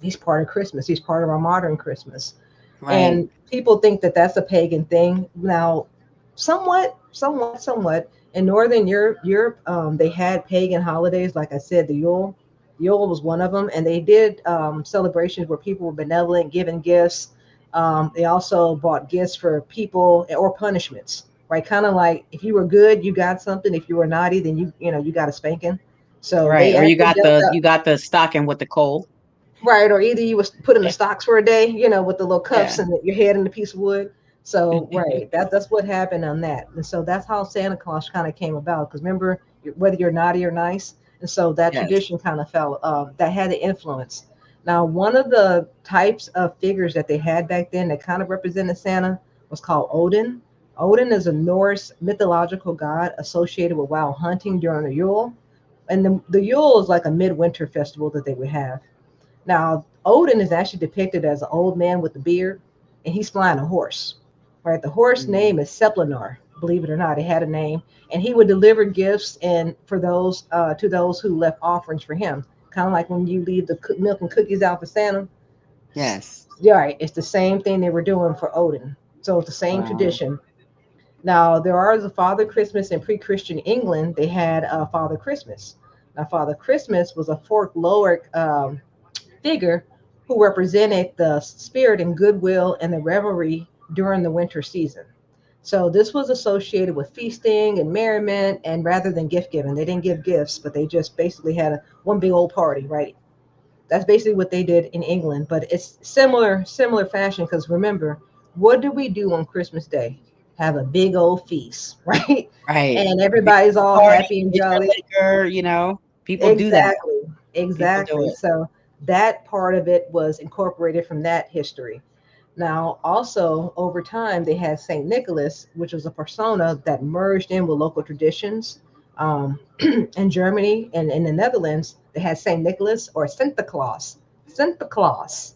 he's part of Christmas. He's part of our modern Christmas, Right. and people think that that's a pagan thing. Now, somewhat. In Northern Europe, they had pagan holidays. Like I said, the Yule. Yule was one of them, and they did celebrations where people were benevolent, giving gifts. They also bought gifts for people or punishments, right? Kind of like if you were good, you got something. If you were naughty, then you got a spanking. So Right. they Or actually dealt out. you got the stocking with the coal. Right, or either you was put in the Yeah. stocks for a day, with the little cuffs Yeah. and your head in the piece of wood. So right, that's what happened on that, and so that's how Santa Claus kind of came about. Because remember, whether you're naughty or nice, and so that Yes. tradition kind of fell. That had the influence. Now, one of the types of figures that they had back then that kind of represented Santa was called Odin. Odin is a Norse mythological god associated with wild hunting during the Yule, and the Yule is like a midwinter festival that they would have. Now, Odin is actually depicted as an old man with a beard, and he's flying a horse. Right? The horse Mm. name is Seplinar. Believe it or not, it had a name, and he would deliver gifts and for those to those who left offerings for him. Kind of like when you leave the milk and cookies out for Santa. Yes. Yeah, right. It's the same thing they were doing for Odin. So it's the same Wow. tradition. Now, there are the Father Christmas in pre Christian England, they had Father Christmas. Now, Father Christmas was a folkloric figure who represented the spirit and goodwill and the revelry during the winter season. So this was associated with feasting and merriment, and rather than gift giving, they didn't give gifts, but they just basically had one big old party, right? That's basically what they did in England, but it's similar fashion. Because remember, what do we do on Christmas Day? Have a big old feast, right? Right. And A big everybody's all party, happy and major jolly. liquor, people do that. Exactly, People do exactly. it. So that part of it was incorporated from that history. Now, also over time, they had Saint Nicholas, which was a persona that merged in with local traditions. In Germany and in the Netherlands, they had Saint Nicholas or Santa Claus. Santa Claus.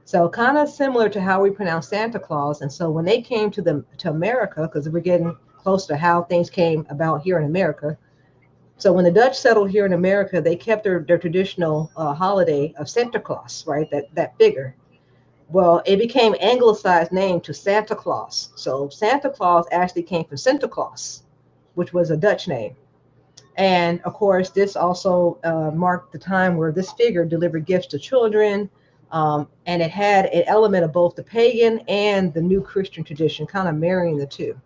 So kind of similar to how we pronounce Santa Claus. And so when they came to America, because we're getting close to how things came about here in America, so when the Dutch settled here in America, they kept their traditional holiday of Santa Claus, right? That figure. Well, it became anglicized name to Santa Claus. So Santa Claus actually came from Santa Claus, which was a Dutch name. And of course, this also marked the time where this figure delivered gifts to children. And it had an element of both the pagan and the new Christian tradition, kind of marrying the two.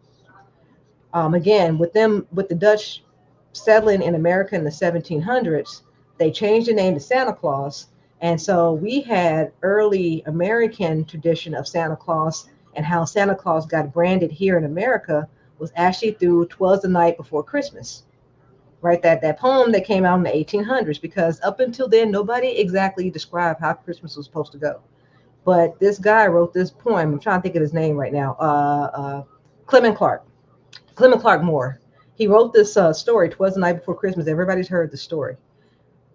Again, with the Dutch settling in America in the 1700s, they changed the name to Santa Claus. And so we had early American tradition of Santa Claus, and how Santa Claus got branded here in America was actually through "Twas the Night Before Christmas," right? That poem that came out in the 1800s, because up until then, nobody exactly described how Christmas was supposed to go. But this guy wrote this poem. I'm trying to think of his name right now. Clement Clark. Clement Clark Moore. He wrote this story, "Twas the Night Before Christmas." Everybody's heard the story.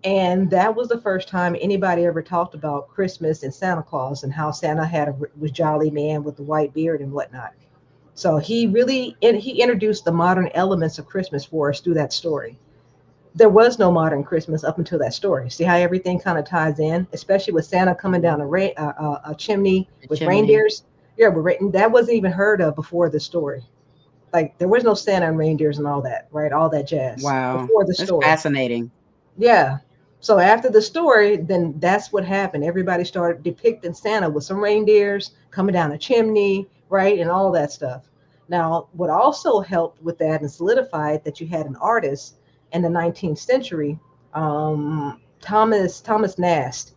And that was the first time anybody ever talked about Christmas and Santa Claus, and how Santa was jolly man with the white beard and whatnot. So he introduced the modern elements of Christmas for us through that story. There was no modern Christmas up until that story. See how everything kind of ties in, especially with Santa coming down a chimney The with chimney. reindeers. Yeah, but that wasn't even heard of before the story. Like there was no Santa and reindeers and all that, right? All that jazz Wow. before the That's story. fascinating. Yeah. So after the story, then that's what happened. Everybody started depicting Santa with some reindeers coming down a chimney, right? And all that stuff. Now, what also helped with that and solidified that you had an artist in the 19th century, Thomas Nast.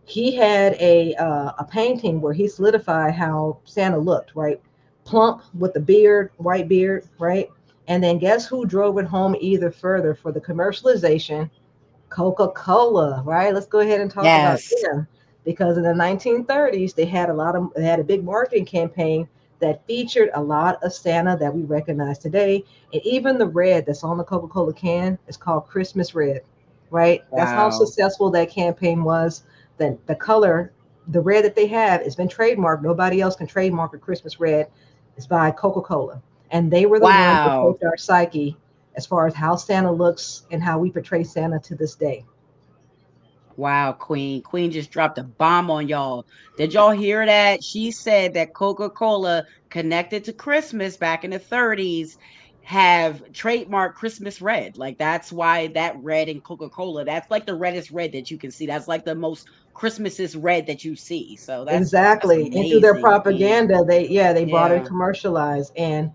He had a painting where he solidified how Santa looked, right? Plump with the beard, white beard, right? And then guess who drove it home either further for the commercialization? Coca-Cola, right? Let's go ahead and talk about Yes. them, because in the 1930s they had a big marketing campaign that featured a lot of Santa that we recognize today, and even the red that's on the Coca-Cola can is called Christmas red, right? That's how Wow. successful that campaign was. That the color, the red that they have, has been trademarked. Nobody else can trademark a Christmas red. It's by Coca-Cola, and they were the ones that Wow. shaped our psyche as far as how Santa looks and how we portray Santa to this day. Wow, Queen. Queen just dropped a bomb on y'all. Did y'all hear that? She said that Coca-Cola connected to Christmas back in the 30s have trademark Christmas red. Like that's why that red in Coca-Cola, that's like the reddest red that you can see. That's like the most Christmasest red that you see. So that's Exactly. And through their amazing, Queen. propaganda, they brought it Yeah. commercialized. And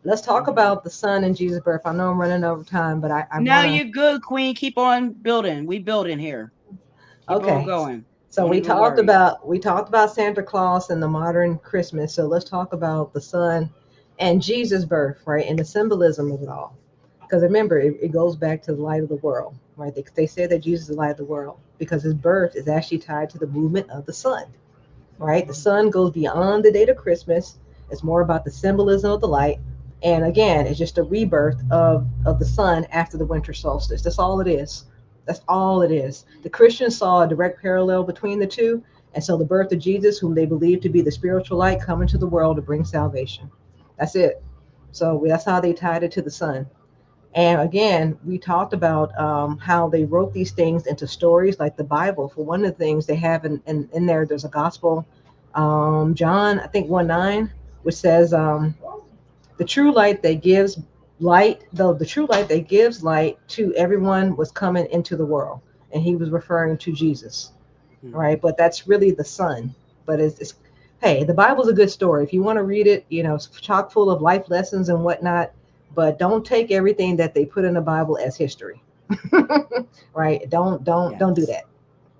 let's talk Mhm. about the sun and Jesus' birth. I know I'm running over time, but I No, want to. you're good, Queen. Keep on building. We building here. Keep on Okay, going. so Don't even worry. we talked about Santa Claus and the modern Christmas. So let's talk about the sun and Jesus' birth, right, and the symbolism of it all. Because remember, it goes back to the light of the world, right? They say that Jesus is the light of the world because his birth is actually tied to the movement of the sun, right? The sun goes beyond the date of Christmas. It's more about the symbolism of the light. And again, it's just a rebirth of the sun after the winter solstice. That's all it is. That's all it is. The Christians saw a direct parallel between the two. And so the birth of Jesus, whom they believed to be the spiritual light coming to the world to bring salvation. That's it. So that's how they tied it to the sun. And again, we talked about how they wrote these things into stories like the Bible. For one of the things they have in there, there's a gospel, John, I think 1:9, which says, the true light that gives light, though the true light that gives light to everyone was coming into the world. And he was referring to Jesus, right? Mhm. But that's really the sun. But it's hey, the Bible's a good story. If you want to read it, it's chock full of life lessons and whatnot. But don't take everything that they put in the Bible as history, right? Don't do Yes. that.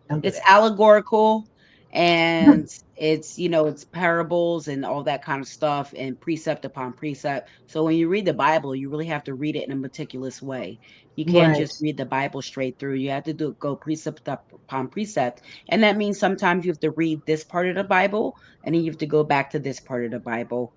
Don't do It's that. allegorical, and it's parables and all that kind of stuff, and precept upon precept. So when you read the Bible, you really have to read it in a meticulous way. You can't Right. just read the Bible straight through. You have to go precept upon precept. And that means sometimes you have to read this part of the Bible, and then you have to go back to this part of the Bible.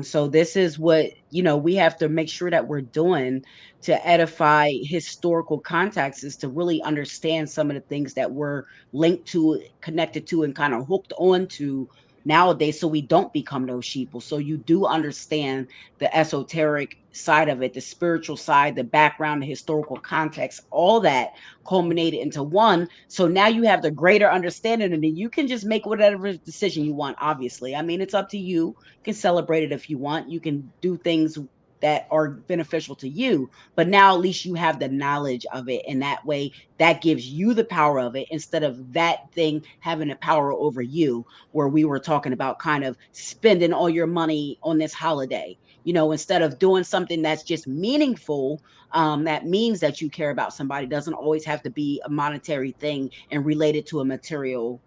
So this is what, we have to make sure that we're doing to edify historical context, is to really understand some of the things that we're linked to, connected to, and kind of hooked on to nowadays, so we don't become those sheeple. So you do understand the esoteric side of it, the spiritual side, the background, the historical context, all that culminated into one. So now you have the greater understanding, and then you can just make whatever decision you want. Obviously, I mean, it's up to you. You can celebrate it if you want. You can do things that are beneficial to you, but now at least you have the knowledge of it, and that way that gives you the power of it, instead of that thing having the power over you, where we were talking about kind of spending all your money on this holiday, instead of doing something that's just meaningful. That means that you care about somebody. Doesn't always have to be a monetary thing and related to a material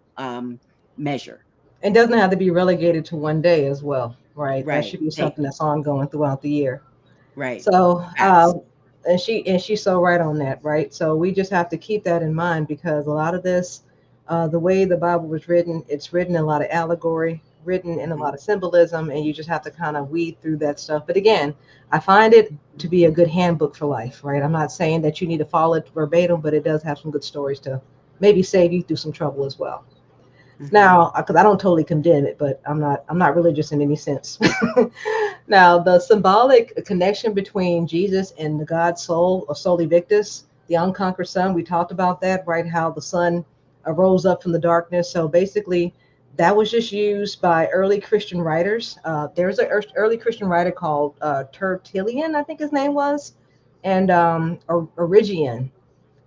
measure. It doesn't have to be relegated to one day as well, right? That Right. should be something that's ongoing throughout the year. Right. So, Facts. and she's so right on that, right? So we just have to keep that in mind because a lot of this, the way the Bible was written, it's written in a lot of allegory, written in a lot Mhm. of symbolism, and you just have to kind of weed through that stuff. But again, I find it to be a good handbook for life, right? I'm not saying that you need to follow it verbatim, but it does have some good stories to maybe save you through some trouble as well. Mhm. Now, because I don't totally condemn it, but I'm not religious in any sense. Now, the symbolic connection between Jesus and the God Soul or Sol Invictus, the Unconquered Sun, we talked about that, right? How the sun arose up from the darkness. So basically, that was just used by early Christian writers. There's an early Christian writer called Tertullian, I think his name was, and Origen.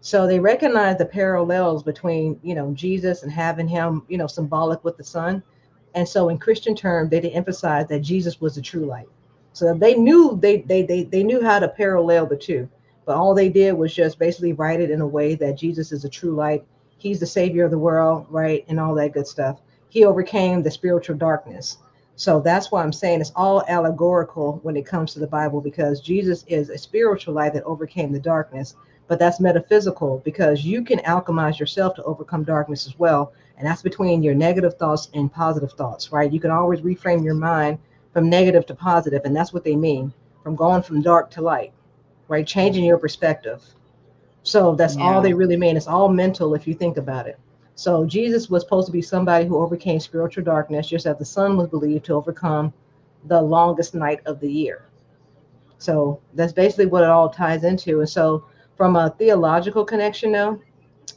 So they recognize the parallels between, Jesus and having him, symbolic with the sun. And so in Christian terms, they emphasize that Jesus was the true light. So they knew how to parallel the two. But all they did was just basically write it in a way that Jesus is a true light. He's the savior of the world, right? And all that good stuff. He overcame the spiritual darkness. So that's why I'm saying it's all allegorical when it comes to the Bible because Jesus is a spiritual light that overcame the darkness, but that's metaphysical because you can alchemize yourself to overcome darkness as well. And that's between your negative thoughts and positive thoughts, right? You can always reframe your mind from negative to positive, and that's what they mean from going from dark to light, right? Changing your Mhm. perspective. So that's all Yeah. they really mean. It's all mental if you think about it. So Jesus was supposed to be somebody who overcame spiritual darkness, just as the sun was believed to overcome the longest night of the year. So that's basically what it all ties into. And so, from a theological connection, now,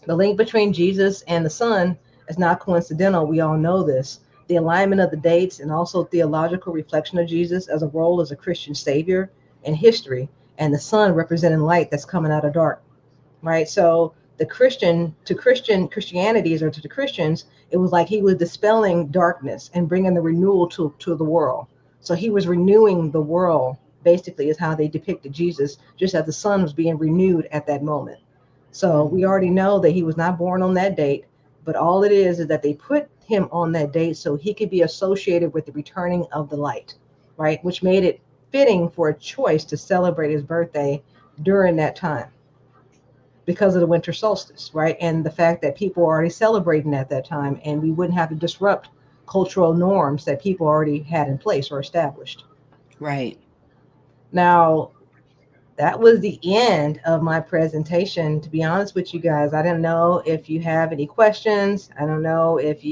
the link between Jesus and the sun is not coincidental. We all know this. The alignment of the dates and also theological reflection of Jesus as a role as a Christian savior in history, and the sun representing light that's coming out of dark, right? So the Christianities or to the Christians, it was like he was dispelling darkness and bringing the renewal to the world. So he was renewing the world basically is how they depicted Jesus, just as the sun was being renewed at that moment. So we Mhm. already know that he was not born on that date, but all it is that they put him on that date so he could be associated with the returning of the light, right? Which made it fitting for a choice to celebrate his birthday during that time because of the winter solstice, right? And the fact that people are already celebrating at that time, and we wouldn't have to disrupt cultural norms that people already had in place or established. Right. Now, that was the end of my presentation. To be honest with you guys, I don't know if you have any questions. I don't know if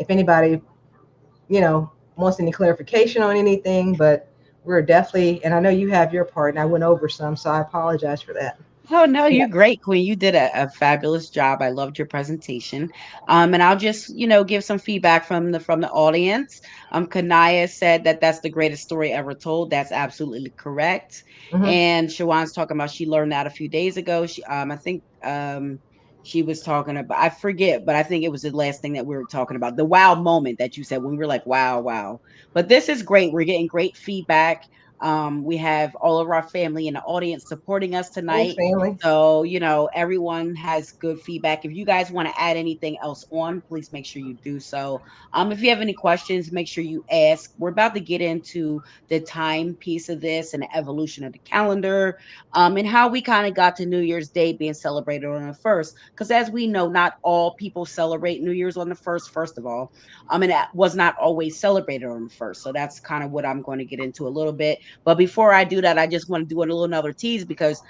anybody, wants any clarification on anything, but we're definitely, and I know you have your part, and I went over some, so I apologize for that. Oh no, Yeah. you're great, Queen. You did a fabulous job. I loved your presentation. And I'll just, give some feedback from the audience. Kanaya said that that's the greatest story ever told. That's absolutely correct. Hmm. And Shawan's talking about she learned that a few days ago. I think she was talking about, I forget, but I think it was the last thing that we were talking about, the wow moment that you said when we were like, wow, wow. But this is great. We're getting great feedback. We have all of our family in the audience supporting us Thanks, tonight. family. So, everyone has good feedback. If you guys want to add anything else on, please make sure you do so. If you have any questions, make sure you ask. We're about to get into the time piece of this and the evolution of the calendar, and how we kind of got to New Year's Day being celebrated on the first. Because as we know, not all people celebrate New Year's on the first of all. And that was not always celebrated on the first. So that's kind of what I'm going to get into a little bit. But before I do that, I just want to do a little another tease because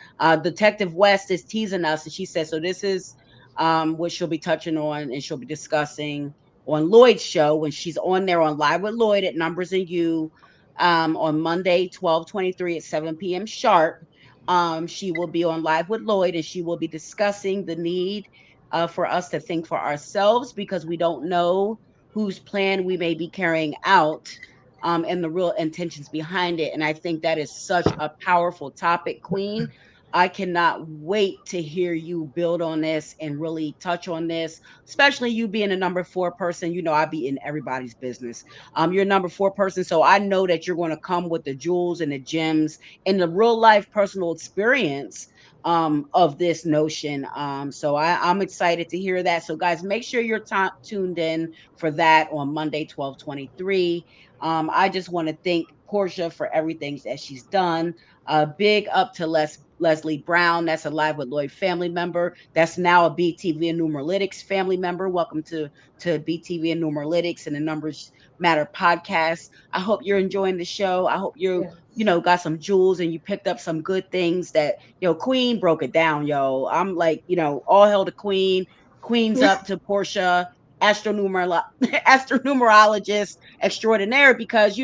Detective West is teasing us, and she says, so this is what she'll be touching on and she'll be discussing on Lloyd's show when she's on there on Live with Lloyd at Numbers and You on Monday, 12/23 at 7 p.m. sharp. She will be on Live with Lloyd and she will be discussing the need for us to think for ourselves because we don't know whose plan we may be carrying out and the real intentions behind it. And I think that is such a powerful topic, Queen. I cannot wait to hear you build on this and really touch on this, especially you being a number four person. I be in everybody's business. You're a number four person, so I know that you're going to come with the jewels and the gems and the real life personal experience of this notion. So I'm excited to hear that. So guys, make sure you're tuned in for that on Monday, 12/23. I just want to thank Portia for everything that she's done. Big up to Leslie Brown. That's a Live with Lloyd family member. That's now a Bee TV and Numeralytics family member. Welcome to Bee TV and Numeralytics and the Numbers Matter podcast. I hope you're enjoying the show. I hope Yes. got some jewels and you picked up some good things that, Queen broke it down, yo. I'm like, all hell to Queen. Queen's up to Portia, astronumerologist extraordinaire, because,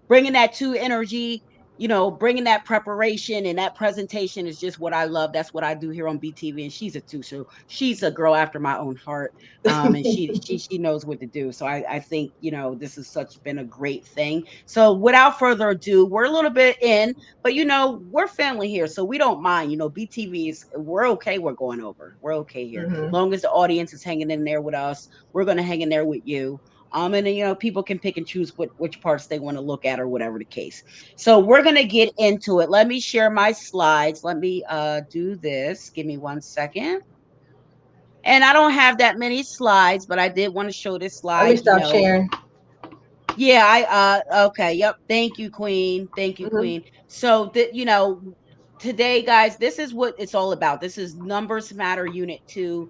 bringing that two energy, bringing that preparation and that presentation is just what I love. That's what I do here on BTV. And she's a two. So she's a girl after my own heart. And she knows what to do. So I think, this has such been a great thing. So without further ado, we're a little bit in, but we're family here. So we don't mind, BTV is, we're okay. We're going over. We're okay here. Hmm. Long as the audience is hanging in there with us, we're going to hang in there with you. And then, people can pick and choose which parts they want to look at or whatever the case. So we're going to get into it. Let me share my slides. Let me do this. Give me 1 second. And I don't have that many slides, but I did want to show this Let me slide, stop sharing. Yeah, okay, yep. Thank you, Queen. Thank you, Hmm. Queen. So that today, guys, this is what it's all about. This is Numbers Matter Unit 2.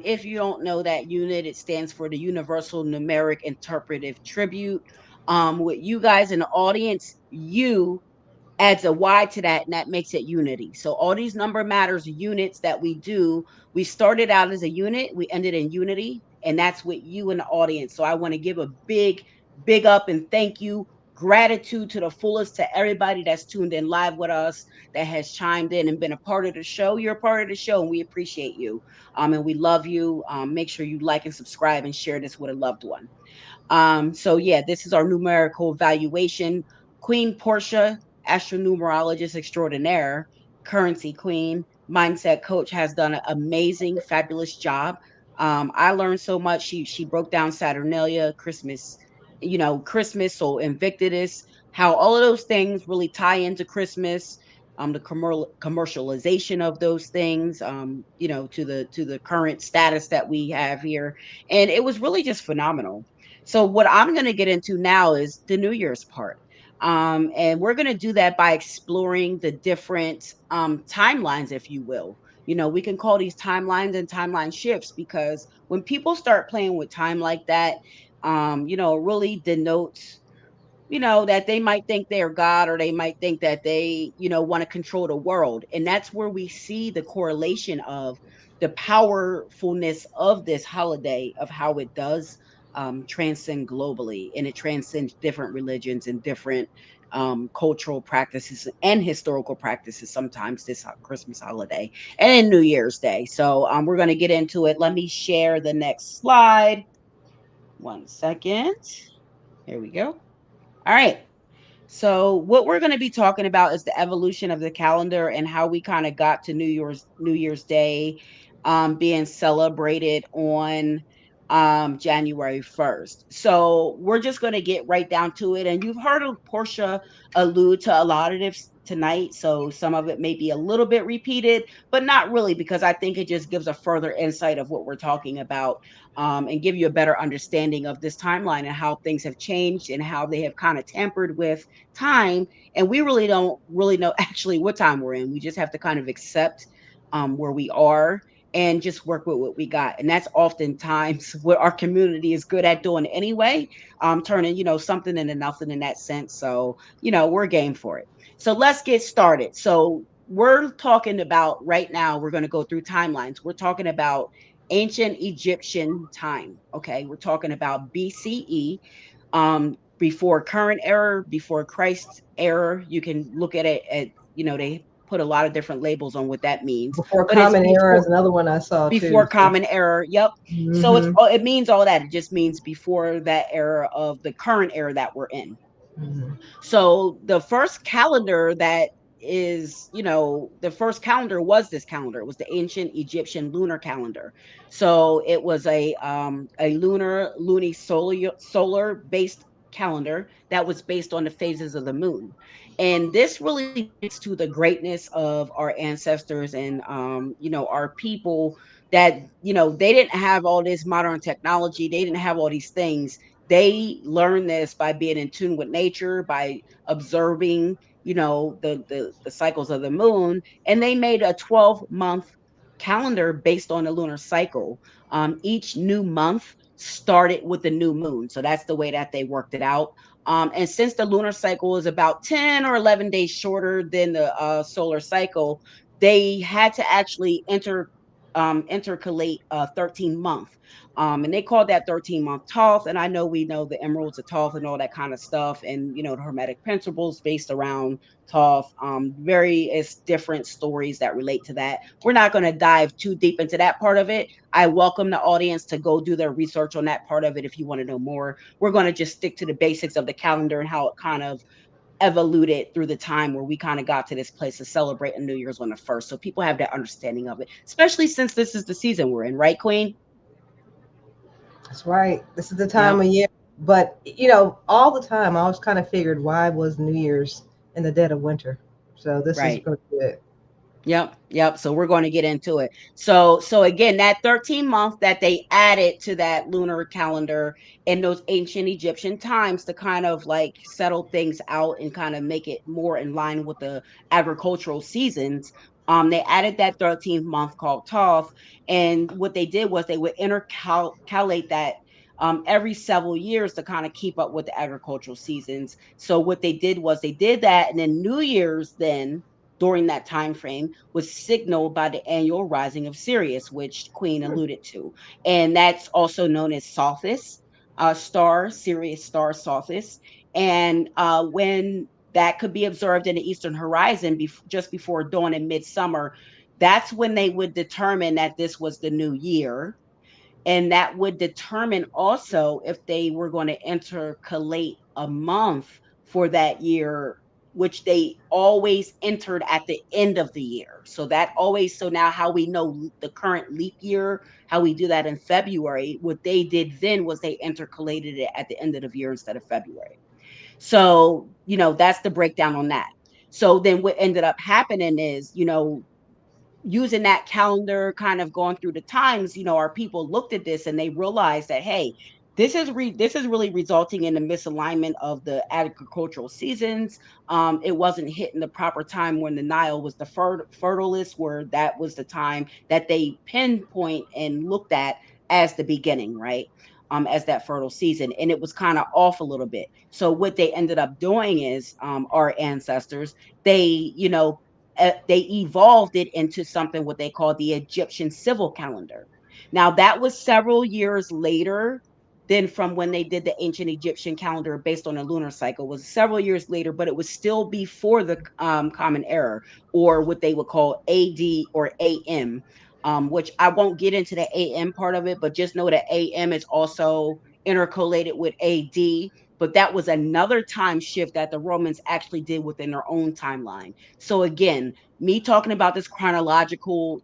If you don't know that unit, it stands for the Universal Numeric Interpretive Tribute. With you guys in the audience, you adds a Y to that, and that makes it unity. So all these number matters units that we do, we started out as a unit, we ended in unity, and that's with you in the audience. So I want to give a big up and thank you, gratitude to the fullest to everybody that's tuned in live with us, that has chimed in and been a part of the show. You're a part of the show, and we appreciate you. And we love you. Make sure you like and subscribe and share this with a loved one. So yeah, this is our numerical valuation. Queen Portia, astronumerologist extraordinaire, currency queen, mindset coach, has done an amazing, fabulous job. I learned so much. She broke down Saturnalia, Christmas, Sol Invictus. how all of those things really tie into Christmas, the commercialization of those things, to the current status that we have here, and it was really just phenomenal. So what I'm going to get into now is the New Year's part. And we're going to do that by exploring the different timelines, if you will. We can call these timelines and timeline shifts because when people start playing with time like that, it really denotes that they might think they're God, or they might think that they, want to control the world. And that's where we see the correlation of the powerfulness of this holiday, of how it does transcend globally, and it transcends different religions and different cultural practices and historical practices, sometimes this Christmas holiday and then New Year's Day. So we're going to get into it. Let me share the next slide. One second. Here we go. All right. So what we're going to be talking about is the evolution of the calendar and how we kind of got to New Year's Day being celebrated on January 1st. So we're just going to get right down to it. And you've heard of Portia allude to a lot of this tonight. So some of it may be a little bit repeated, but not really, because I think it just gives a further insight of what we're talking about, and give you a better understanding of this timeline and how things have changed and how they have kind of tampered with time. And we really don't really know actually what time we're in. We just have to kind of accept where we are and just work with what we got. And that's oftentimes what our community is good at doing anyway, turning, something into nothing in that sense. So, we're game for it. So let's get started. So we're talking about right now, we're going to go through timelines. We're talking about ancient Egyptian time. Okay. We're talking about BCE, before current era, before Christ era. You can look at it at, they put a lot of different labels on what that means, Before but it's Common Era is another one I saw too. before So. common era. Yep. So Hmm. it means all that. It just means before that era of the current era that we're in. Hmm. So the first calendar that is, the first calendar was this calendar. It was the ancient Egyptian lunar calendar. So it was a lunar, solar based calendar that was based on the phases of the moon. And this really speaks to the greatness of our ancestors and our people, that they didn't have all this modern technology, they didn't have all these things. They learned this by being in tune with nature, by observing, the cycles of the moon, and they made a 12-month calendar based on the lunar cycle. Each new month started with the new moon, so that's the way that they worked it out. And since the lunar cycle is about 10 or 11 days shorter than the solar cycle, they had to actually intercalate a 13-month. And they called that 13-month Thoth. And I know we know the emeralds of Thoth and all that kind of stuff, and the hermetic principles based around Thoth. Various different stories that relate to that. We're not going to dive too deep into that part of it. I welcome the audience to go do their research on that part of it if you want to know more. We're going to just stick to the basics of the calendar and how it kind of evoluted through the time where we kind of got to this place of celebrating New Year's on the first. So people have that understanding of it, especially since this is the season we're in, right, Queen? That's right. This is the time Yep. of year. But all the time I always kind of figured, why was New Year's in the dead of winter? So this is Right. going to be it. Yep. So we're going to get into it. So again, that 13-month that they added to that lunar calendar in those ancient Egyptian times to kind of like settle things out and kind of make it more in line with the agricultural seasons. They added that 13th month called Thoth, and what they did was they would intercalate that every several years to kind of keep up with the agricultural seasons. So what they did was they did that, and then New Year's then during that time frame was signaled by the annual rising of Sirius, which Queen Hmm. alluded to. And that's also known as Solstice, star, Sirius star Solstice. And when that could be observed in the eastern horizon just before dawn in midsummer, that's when they would determine that this was the new year, and that would determine also if they were going to intercalate a month for that year, which they always entered at the end of the year. So that always, so now how we know the current leap year, how we do that in February, what they did then was they intercalated it at the end of the year instead of February. So that's the breakdown on that. So then what ended up happening is, using that calendar, kind of going through the times, our people looked at this and they realized that, hey, this is really resulting in the misalignment of the agricultural seasons. It wasn't hitting the proper time when the Nile was the fertilest, where that was the time that they pinpoint and looked at as the beginning, right? As that fertile season, and it was kind of off a little bit. So what they ended up doing is, our ancestors, they, they evolved it into something what they call the Egyptian civil calendar. Now, that was several years later than from when they did the ancient Egyptian calendar based on a lunar cycle. It was several years later, but it was still before the Common Era, or what they would call AD or AM, which I won't get into the AM part of it, but just know that AM is also intercalated with AD. But that was another time shift that the Romans actually did within their own timeline. So again, me talking about this chronological,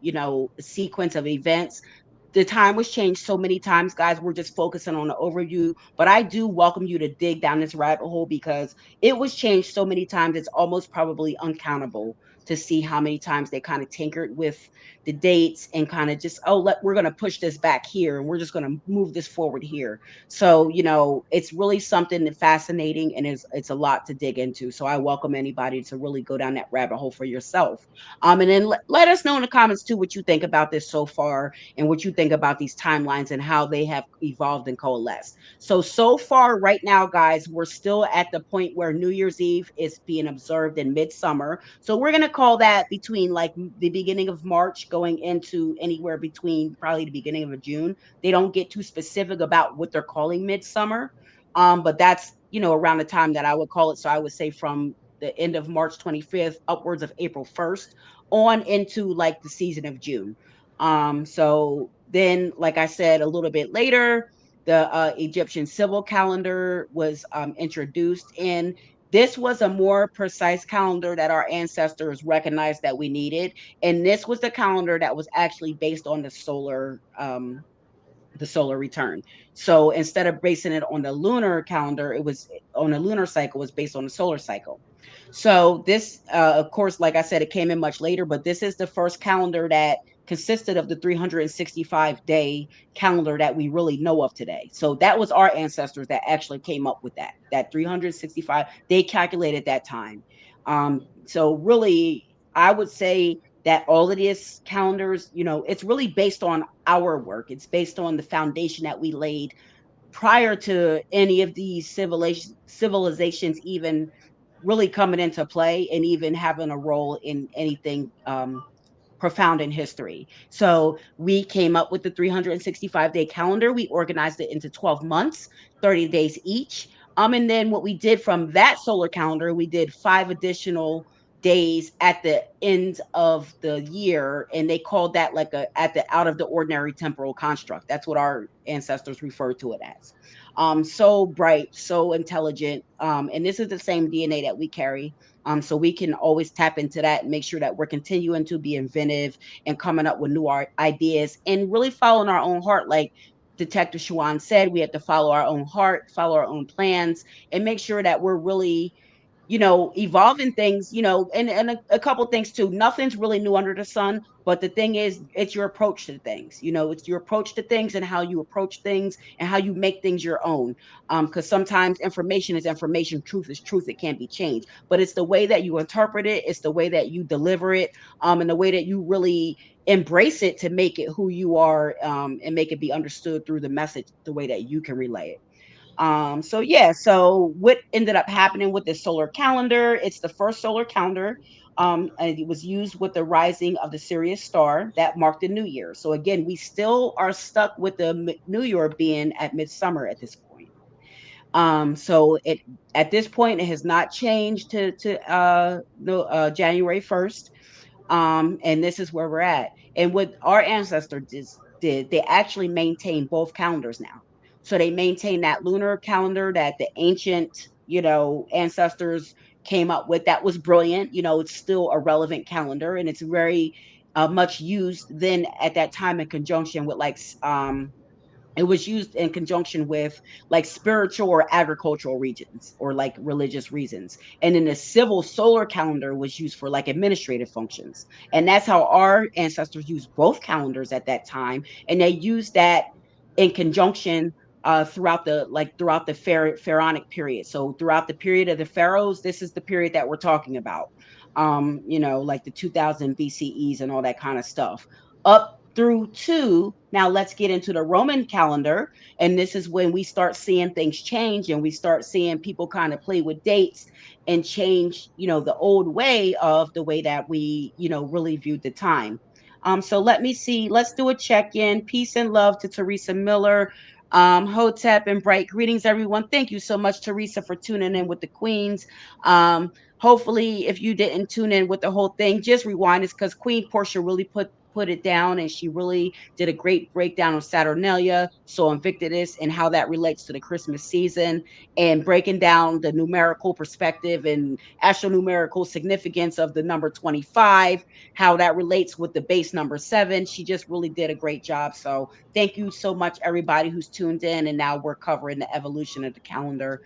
sequence of events, the time was changed so many times, guys. We're just focusing on the overview, but I do welcome you to dig down this rabbit hole, because it was changed so many times. It's almost probably uncountable to see how many times they kind of tinkered with the dates and kind of just, oh, we're going to push this back here and we're just going to move this forward here. So, it's really something that fascinating, and it's a lot to dig into. So I welcome anybody to really go down that rabbit hole for yourself. And then let us know in the comments too what you think about this so far, and what you think about these timelines and how they have evolved and coalesced. So far right now, guys, we're still at the point where New Year's Eve is being observed in midsummer. So we're going to call that between like the beginning of March going into anywhere between probably the beginning of June. They don't get too specific about what they're calling midsummer. But that's, around the time that I would call it. So I would say from the end of March 25th upwards of April 1st on into like the season of June. So then, like I said, a little bit later, the Egyptian civil calendar was introduced in. This was a more precise calendar that our ancestors recognized that we needed. And this was the calendar that was actually based on the solar return. So instead of basing it on the lunar calendar, it was on the lunar cycle, was based on the solar cycle. So this, of course, like I said, it came in much later, but this is the first calendar that consisted of the 365-day calendar that we really know of today. So that was our ancestors that actually came up with that 365. They calculated that time. So really, I would say that all of these calendars, it's really based on our work. It's based on the foundation that we laid prior to any of these civilizations even really coming into play and even having a role in anything profound in history. So we came up with the 365-day calendar. We organized it into 12 months, 30 days each. And then what we did from that solar calendar, we did 5 additional days at the end of the year, and they called that like a at the out of the ordinary temporal construct. That's what our ancestors referred to it as. So bright, so intelligent, and this is the same DNA that we carry. So we can always tap into that and make sure that we're continuing to be inventive and coming up with new ideas and really following our own heart. Like Detective Shawan said, we have to follow our own heart, follow our own plans, and make sure that we're really, evolving things, and a couple things too. Nothing's really new under the sun, but the thing is, it's your approach to things. It's your approach to things and how you approach things and how you make things your own. Because sometimes information is information, truth is truth. It can't be changed, but it's the way that you interpret it, it's the way that you deliver it, and the way that you really embrace it to make it who you are, and make it be understood through the message, the way that you can relay it. So yeah, so what ended up happening with the solar calendar, it's the first solar calendar. And it was used with the rising of the Sirius star that marked the new year. So again, we still are stuck with the new year being at midsummer at this point. So it at this point it has not changed to no January 1st. And this is where we're at. And what our ancestors did, they actually maintain both calendars now. So they maintain that lunar calendar that the ancient, ancestors came up with. That was brilliant. It's still a relevant calendar, and it's very much used then at that time in conjunction with like It was used in conjunction with like spiritual or agricultural regions or like religious reasons. And then the civil solar calendar was used for like administrative functions. And that's how our ancestors used both calendars at that time. And they used that in conjunction throughout the pharaonic period. So throughout the period of the pharaohs, this is the period that we're talking about. Like the 2000 BCEs and all that kind of stuff. Up through to now, let's get into the Roman calendar. And this is when we start seeing things change and we start seeing people kind of play with dates and change, the old way of the way that we, really viewed the time. So let me see. Let's do a check in. Peace and love to Teresa Miller, Hotep, and bright greetings, everyone. Thank you so much, Teresa, for tuning in with the Queens. Hopefully, if you didn't tune in with the whole thing, just rewind this because Queen Portia really put it down, and she really did a great breakdown of Saturnalia, Sol Invictus, and how that relates to the Christmas season, and breaking down the numerical perspective and astronumerical significance of the number 25, how that relates with the base number 7. She just really did a great job. So thank you so much, everybody who's tuned in. And now we're covering the evolution of the calendar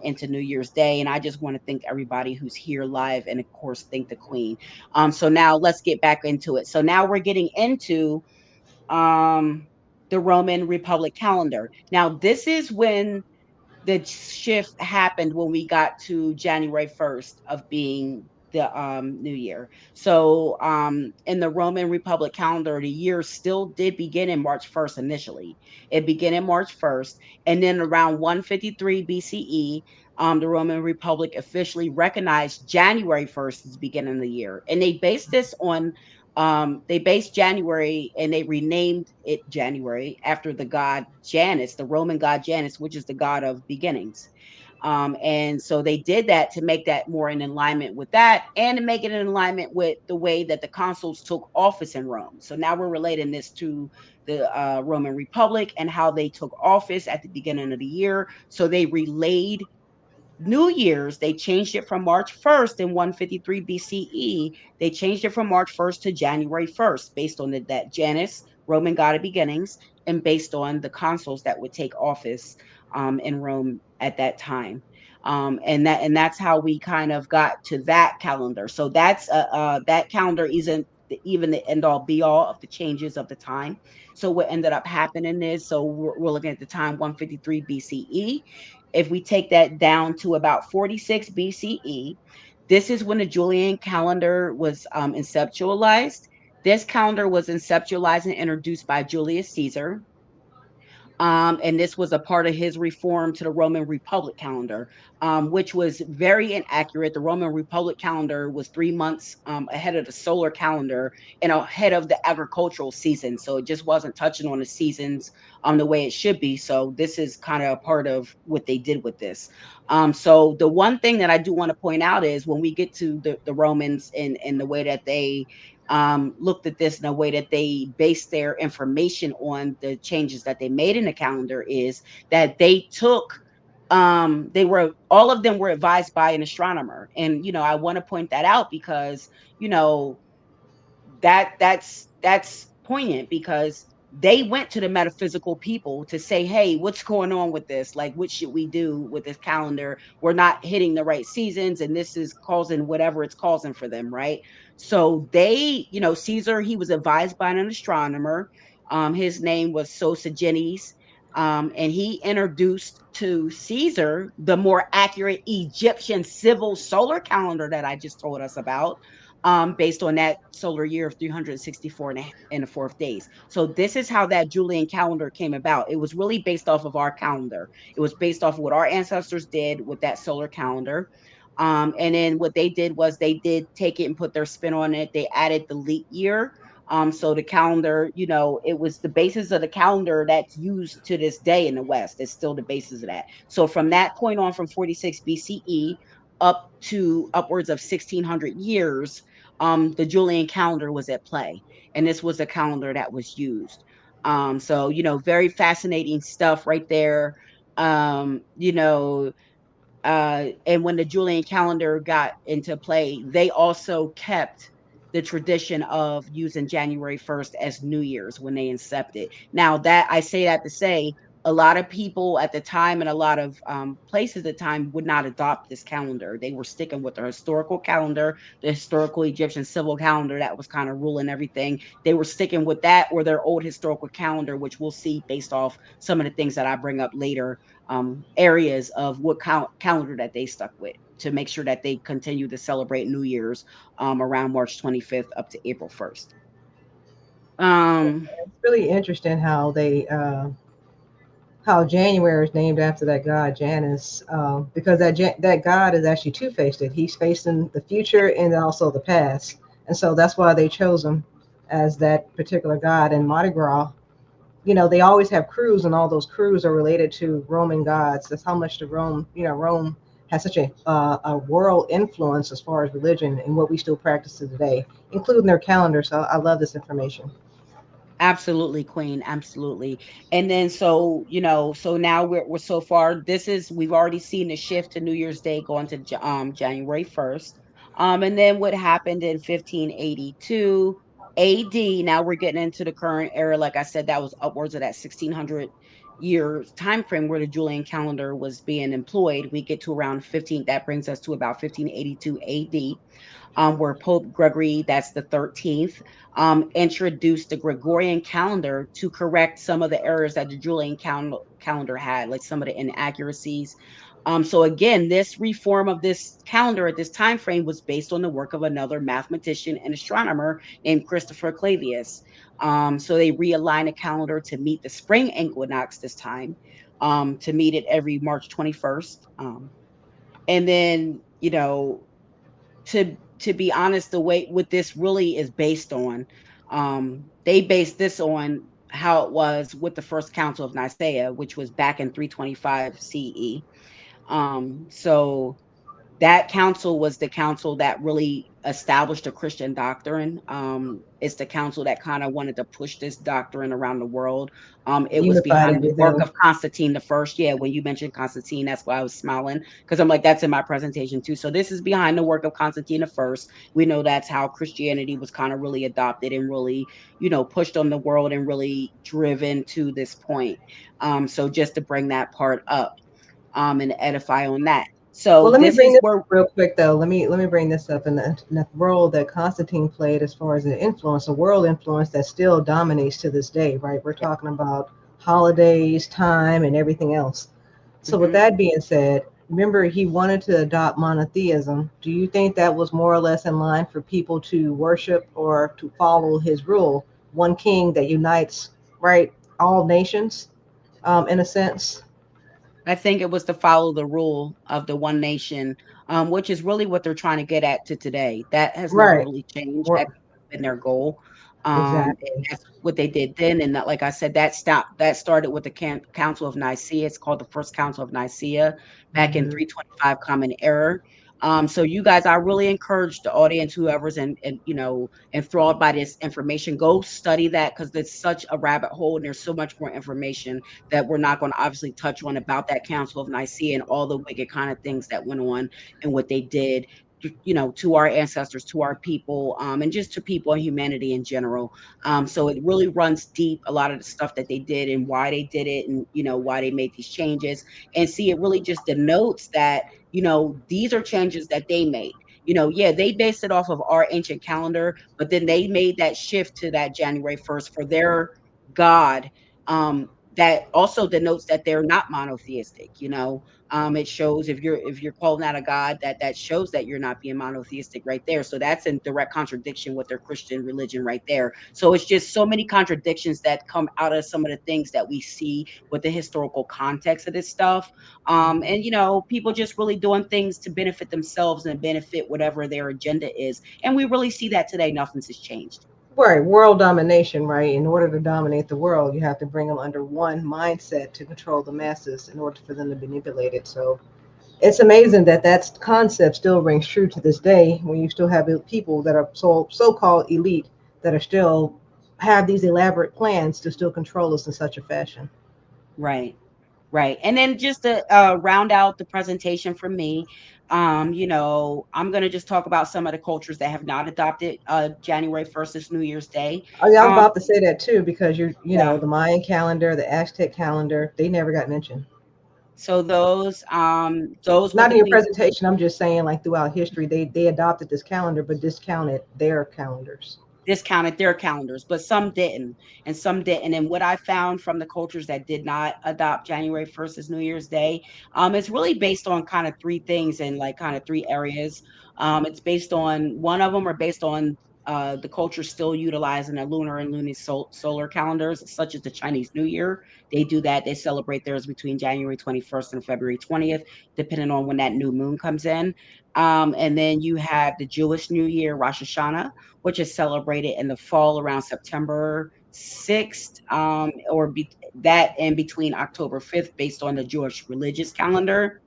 into New Year's Day. And I just want to thank everybody who's here live, and of course, thank the Queen. So now let's get back into it. So now we're getting into um, the Roman Republic calendar. Now, this is when the shift happened when we got to January 1st of being the new year. So in the Roman Republic calendar, the year still did begin in March 1st initially. It began in March 1st, and then around 153 BCE, the Roman Republic officially recognized January 1st as the beginning of the year. And they based January, and they renamed it January after the god Janus, the Roman god Janus, which is the god of beginnings. And so they did that to make that more in alignment with that, and to make it in alignment with the way that the consuls took office in Rome. So now we're relating this to the Roman Republic and how they took office at the beginning of the year. So they relayed New Year's, they changed it from March 1st in 153 BCE. They changed it from March 1st to January 1st, based on that Janus, Roman god of beginnings, and based on the consuls that would take office in Rome at that time. And that's how we kind of got to that calendar. So that calendar isn't even the end all be all of the changes of the time. So what ended up happening is, so we're looking at the time 153 BCE. If we take that down to about 46 BCE, this is when the Julian calendar was conceptualized. This calendar was conceptualized and introduced by Julius Caesar. And this was a part of his reform to the Roman Republic calendar, which was very inaccurate. The Roman Republic calendar was 3 months ahead of the solar calendar and ahead of the agricultural season. So it just wasn't touching on the seasons the way it should be. So this is kind of a part of what they did with this. So the one thing that I do want to point out is when we get to the Romans and the way that they looked at this in a way that they based their information on the changes that they made in the calendar, is that they were all of them were advised by an astronomer. And I want to point that out because you know that's poignant, because they went to the metaphysical people to say, hey, what's going on with this? Like, what should we do with this calendar? We're not hitting the right seasons, and this is causing whatever it's causing for them, right? So Caesar, he was advised by an astronomer. His name was Sosigenes. And he introduced to Caesar the more accurate Egyptian civil solar calendar that I just told us about, based on that solar year of 364 and a fourth days. So this is how that Julian calendar came about. It was really based off of our calendar. It was based off of what our ancestors did with that solar calendar. And then what they did was they did take it and put their spin on it. They added the leap year. So the calendar, it was the basis of the calendar that's used to this day in the West. It's still the basis of that. So from that point on, from 46 BCE up to upwards of 1600 years, the Julian calendar was at play, and this was the calendar that was used. So very fascinating stuff right there. And when the Julian calendar got into play, they also kept the tradition of using January 1st as New Year's when they incepted. Now that I say that to say a lot of people at the time and a lot of places at the time would not adopt this calendar. They were sticking with the historical calendar, the historical Egyptian civil calendar that was kind of ruling everything. They were sticking with that or their old historical calendar, which we'll see based off some of the things that I bring up later, areas of what calendar that they stuck with to make sure that they continue to celebrate New Year's around March 25th up to April 1st. Um, It's really interesting how they how January is named after that god Janus, because that god is actually two-faced. He's facing the future and also the past, and so that's why they chose him as that particular god. And Mardi Gras, they always have crews, and all those crews are related to Roman gods. That's how much Rome has such a world influence as far as religion and what we still practice to today, including their calendar. So I love this information. Absolutely, Queen. Absolutely. And then so now we're so far. We've already seen the shift to New Year's Day going to January 1st. And then what happened in 1582 AD. Now we're getting into the current era. Like I said, that was upwards of that 1600 years time frame where the Julian calendar was being employed. We get to around 15. That brings us to about 1582 AD, where Pope Gregory, that's the 13th, introduced the Gregorian calendar to correct some of the errors that the Julian calendar had, like some of the inaccuracies. So again, this reform of this calendar at this time frame was based on the work of another mathematician and astronomer named Christopher Clavius. So they realigned the calendar to meet the spring equinox this time, to meet it every March 21st. And then, to be honest, the way what this really is based on, they based this on how it was with the first council of Nicaea, which was back in 325 CE. So that council was the council that really established a Christian doctrine. It's the council that kind of wanted to push this doctrine around the world. It was Unified behind the work everything. of Constantine the First. Yeah, when you mentioned Constantine, that's why I was smiling because I'm like, that's in my presentation too. So this is behind the work of Constantine the First. We know that's how Christianity was kind of really adopted and really, pushed on the world and really driven to this point. So just to bring that part up, and edify on that. Well, So let me this bring is this where up real quick, though. Let me bring this up in the role that Constantine played as far as an influence, a world influence that still dominates to this day, right? We're talking about holidays, time, and everything else. So, with Mhm. that being said, remember he wanted to adopt monotheism. Do you think that was more or less in line for people to worship or to follow his rule, one king that unites, right, all nations, in a sense? I think it was to follow the rule of the one nation, which is really what they're trying to get at to today. That has never Right. really changed. We're, That's been their goal. And exactly. that's what they did then. And that, like I said, that started with the Council of Nicaea. It's called the First Council of Nicaea back in Mhm. 325 Common Era. So you guys, I really encourage the audience, whoever's enthralled by this information, go study that because it's such a rabbit hole and there's so much more information that we're not going to obviously touch on about that Council of Nicaea and all the wicked kind of things that went on and what they did, to our ancestors, to our people, and just to people and humanity in general. So it really runs deep, a lot of the stuff that they did and why they did it, and why they made these changes. And see, it really just denotes that these are changes that they made. Yeah, they based it off of our ancient calendar, but then they made that shift to that January 1st for their God. That also denotes that they're not monotheistic. It shows if you're calling out a God, that shows that you're not being monotheistic right there. So that's in direct contradiction with their Christian religion right there. So it's just so many contradictions that come out of some of the things that we see with the historical context of this stuff. And people just really doing things to benefit themselves and benefit whatever their agenda is. And we really see that today. Nothing's has changed. Right, world domination, right? In order to dominate the world, you have to bring them under one mindset to control the masses in order for them to be manipulated. So it's amazing that that concept still rings true to this day when you still have people that are so-called elite that are still have these elaborate plans to still control us in such a fashion. Right. Right. And then just to round out the presentation from me, I'm going to just talk about some of the cultures that have not adopted January 1st as New Year's Day. Oh, yeah, I was Um, about to say that too, because yeah. the Mayan calendar, the Aztec calendar, they never got mentioned. So those were Not the in your things presentation. I'm just saying, like throughout history, they adopted this calendar, but discounted their calendars. discounted their calendars, but some didn't, and some didn't. And what I found from the cultures that did not adopt January 1st as New Year's Day, it's really based on kind of three things and like kind of three areas. It's based on one of them are based on the culture still utilizing the lunar and solar calendars, such as the Chinese New Year. They do that. They celebrate theirs between January 21st and February 20th, depending on when that new moon comes in. And then you have the Jewish New Year, Rosh Hashanah, which is celebrated in the fall around September 6th, that in between October 5th, based on the Jewish religious calendar.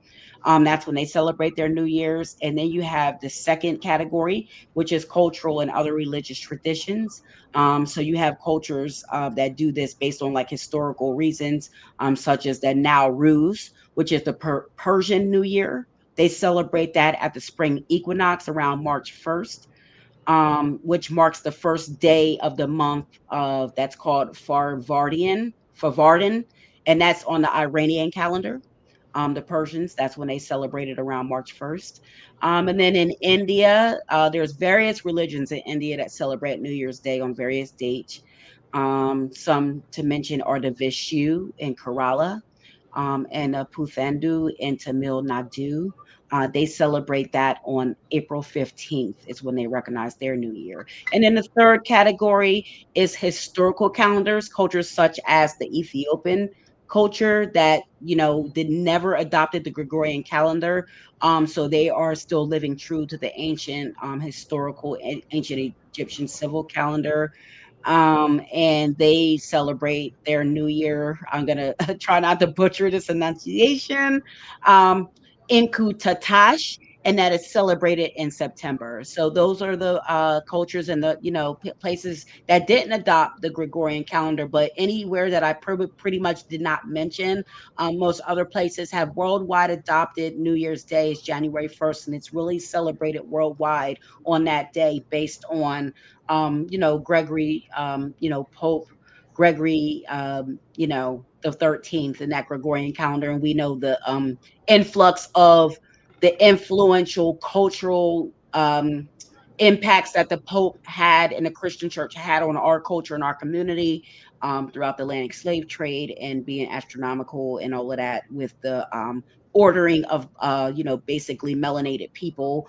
That's when they celebrate their New Year's. And then you have the second category, which is cultural and other religious traditions. So you have cultures that do this based on like historical reasons, such as the Nowruz, which is the Persian New Year. They celebrate that at the spring equinox around March 1st, which marks the first day of the month of that's called Farvardin, and that's on the Iranian calendar. The Persians, that's when they celebrated around March 1st. And then in India, there's various religions in India that celebrate New Year's Day on various dates. Some to mention are the Vishu in Kerala, and Puthandu in Tamil Nadu. They celebrate that on April 15th is when they recognize their new year. And then the third category is historical calendars, cultures such as the Ethiopian culture that, did never adopted the Gregorian calendar. So they are still living true to the ancient historical ancient Egyptian civil calendar, and they celebrate their new year. I'm gonna try not to butcher this enunciation. um Inku Tatash, and that is celebrated in September. So those are the cultures and the places that didn't adopt the Gregorian calendar, but anywhere that I pretty much did not mention, most other places have worldwide adopted New Year's Day is January 1st, and it's really celebrated worldwide on that day based on Gregory, Pope Gregory, the 13th in that Gregorian calendar. And we know the influx of the influential cultural impacts that the Pope had and the Christian church had on our culture and our community, throughout the Atlantic slave trade, and being astronomical and all of that with the ordering of basically melanated people,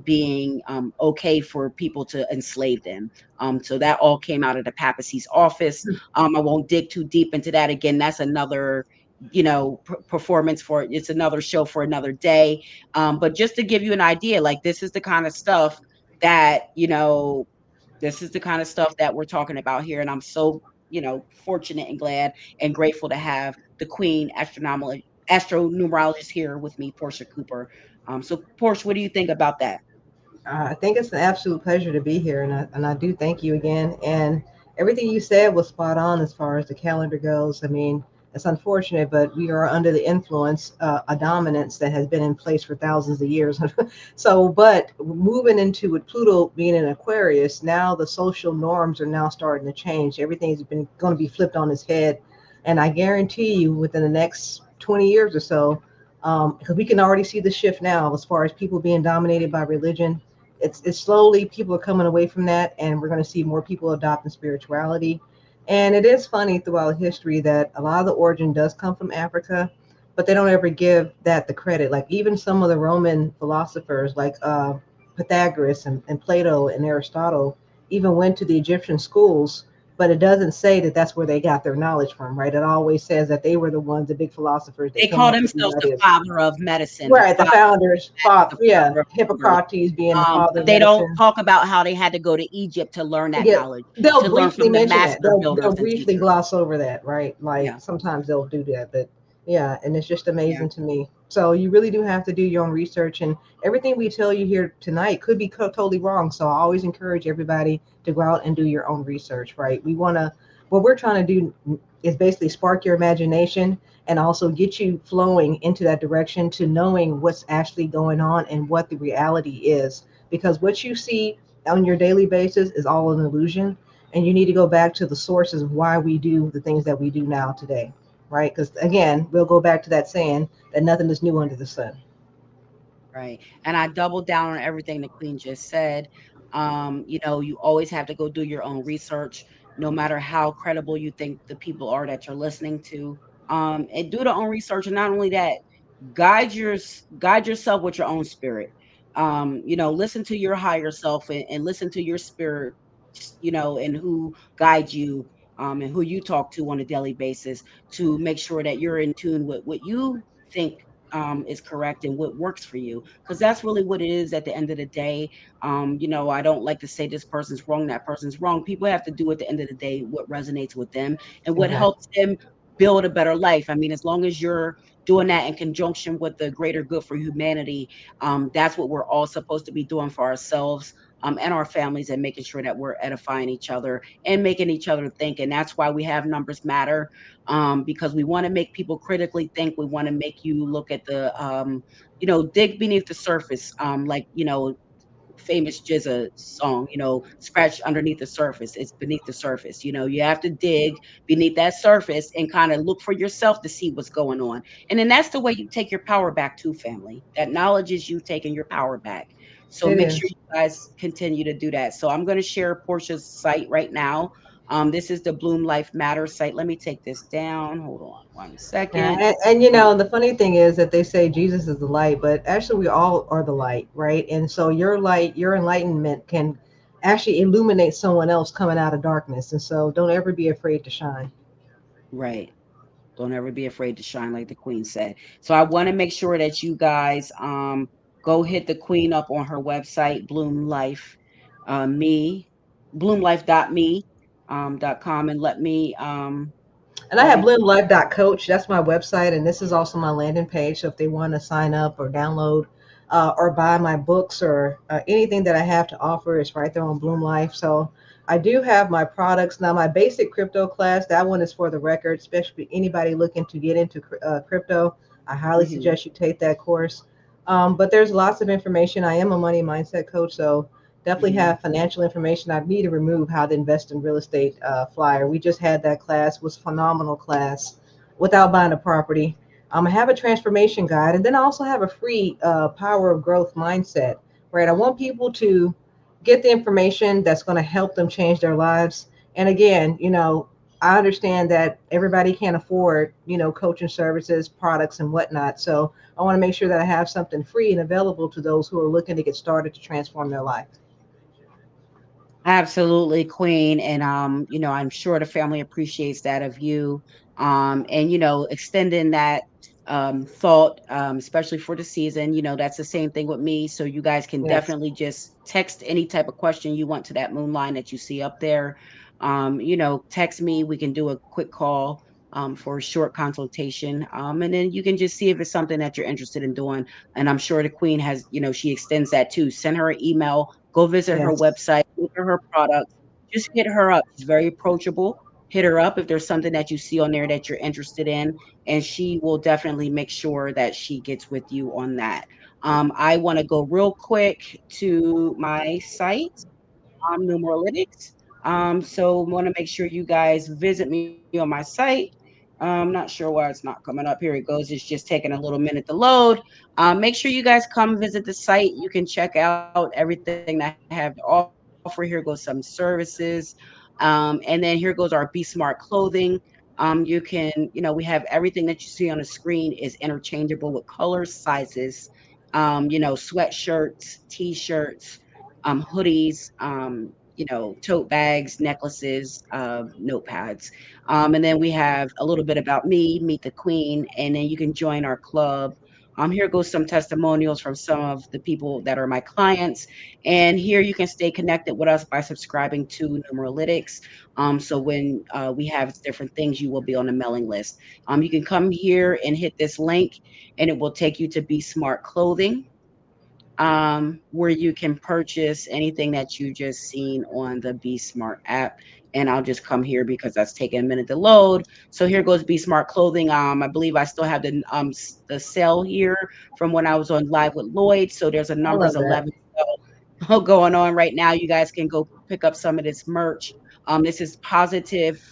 being okay for people to enslave them. So that all came out of the papacy's office. I won't dig too deep into that. Again, that's another performance for it's another show for another day. But just to give you an idea, like that this is the kind of stuff that we're talking about here, and I'm so fortunate and glad and grateful to have the queen astronumerologist here with me, Porcha Cooper. So Portia, what do you think about that? I think it's an absolute pleasure to be here, and I do thank you again. And everything you said was spot on as far as the calendar goes. I mean, it's unfortunate, but we are under the influence, a dominance that has been in place for thousands of years. So, but moving into with Pluto being in Aquarius, now the social norms are now starting to change. Everything's been going to be flipped on its head, and I guarantee you, within the next 20 years or so, because we can already see the shift now as far as people being dominated by religion. It's slowly people are coming away from that, and we're going to see more people adopting spirituality. And it is funny throughout history that a lot of the origin does come from Africa, but they don't ever give that the credit. Like even some of the Roman philosophers, like Pythagoras and Plato and Aristotle, even went to the Egyptian schools, but it doesn't say that that's where they got their knowledge from, right? It always says that they were the ones, the big philosophers that They came call up with these themselves the ideas. father of medicine, Right, the founders, the yeah, father of medicine. Hippocrates being the father But of they don't medicine. talk about how they had to go to Egypt to learn that Yeah, knowledge, they'll to learn briefly from the mention that. master They'll builders and briefly teachers. gloss over that, right? Like Yeah, sometimes they'll do that, but yeah, and it's just yeah. amazing to me. So you really do have to do your own research, and everything we tell you here tonight could be totally wrong. So I always encourage everybody to go out and do your own research, right? We want to What we're trying to do is basically spark your imagination and also get you flowing into that direction to knowing what's actually going on and what the reality is. Because what you see on your daily basis is all an illusion. And you need to go back to the sources of why we do the things that we do now today, right? Because again, we'll go back to that saying that nothing is new under the sun. Right. And I doubled down on everything the queen just said. You always have to go do your own research, no matter how credible you think the people are that you're listening to. And do the own research. And not only that, guide yourself with your own spirit. Listen to your higher self and listen to your spirit, and who guides you, and who you talk to on a daily basis to make sure that you're in tune with what you think is correct and what works for you, because that's really what it is at the end of the day. I don't like to say this person's wrong, that person's wrong. People have to do at the end of the day what resonates with them and what Exactly. helps them build a better life. I mean, as long as you're doing that in conjunction with the greater good for humanity, that's what we're all supposed to be doing for ourselves, and our families, and making sure that we're edifying each other and making each other think. And that's why we have Numbers Matter, because we want to make people critically think. We want to make you look at dig beneath the surface, famous Jizza song, scratch underneath the surface. It's beneath the surface. You have to dig beneath that surface and kind of look for yourself to see what's going on. And then that's the way you take your power back to family. That knowledge is you taking your power back. So It make sure is. you guys continue to do that. So I'm going to share Portia's site right now. This is the Bloom Life Matter site. Let me take this down. Hold on one Yeah, second. and the funny thing is that they say Jesus is the light, but actually we all are the light, right? And so your light, your enlightenment can actually illuminate someone else coming out of darkness. And so don't ever be afraid to shine. Right. Don't ever be afraid to shine, like the queen said. So I want to make sure that you guys go hit the queen up on her website, Bloom Life, me, bloomlife.me, .com, and And I let have me bloomlife.coach. That's my website, and this is also my landing page. So if they want to sign up or download or buy my books or anything that I have to offer, is right there on Bloom Life. So I do have my products now. My basic crypto class, that one is for the record, especially anybody looking to get into crypto. I highly mhm, suggest you take that course. But there's lots of information. I am a money mindset coach, so definitely mhm. have financial information. I need to remove how to invest in real estate flyer. We just had that class, was phenomenal class without buying a property. I have a transformation guide, and then I also have a free power of growth mindset. Right, I want people to get the information that's going to help them change their lives. And again, I understand that everybody can't afford, coaching services, products, and whatnot. So I want to make sure that I have something free and available to those who are looking to get started to transform their life. Absolutely, queen. And I'm sure the family appreciates that of you. And extending that thought, especially for the season, that's the same thing with me. So you guys can Yes. definitely just text any type of question you want to that moon line that you see up there. Text me, we can do a quick call for a short consultation. And then you can just see if it's something that you're interested in doing. And I'm sure the queen has, she extends that too. Send her an email, go visit her Yes. website, look at her products, just hit her up. She's very approachable. Hit her up if there's something that you see on there that you're interested in, and she will definitely make sure that she gets with you on that. I want to go real quick to my site, Numerologist. So want to make sure you guys visit me on my site. I'm not sure why it's not coming up. Here it goes. It's just taking a little minute to load. Make sure you guys come visit the site. You can check out everything that I have to offer. Here goes some services. And then here goes our Be Smart clothing. You can, we have everything that you see on the screen is interchangeable with colors, sizes, sweatshirts, t-shirts, hoodies, tote bags, necklaces, notepads. And then we have a little bit about me, Meet the Queen, and then you can join our club. Here goes some testimonials from some of the people that are my clients. And here you can stay connected with us by subscribing to Numeralytics. So when we have different things, you will be on the mailing list. You can come here and hit this link, and it will take you to Be Smart Clothing. where you can purchase anything that you just seen on the Be Smart app. And I'll just come here because that's taking a minute to load. So here goes Be Smart clothing. I believe I still have the sale here from when I was on live with Lloyd. So there's a I numbers love that. 11 sale going on right now. You guys can go pick up some of this merch. This is positive,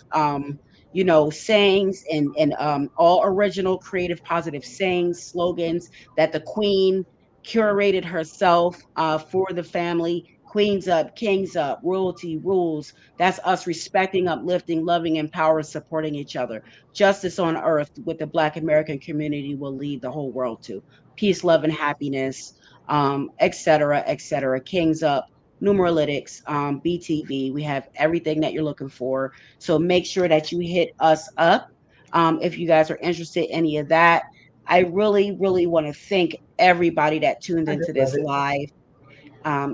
sayings and all original, creative, positive sayings, slogans that the Queen curated herself for the family. Queens up, kings up, royalty rules. That's us respecting, uplifting, loving, empowering, supporting each other. Justice on earth with the Black American community will lead the whole world to peace, love, and happiness, et cetera, et cetera. Kings up, Numerologists, BTV. We have everything that you're looking for. So make sure that you hit us up if you guys are interested in any of that. I really, really want to thank everybody that tuned I into just love this it. live.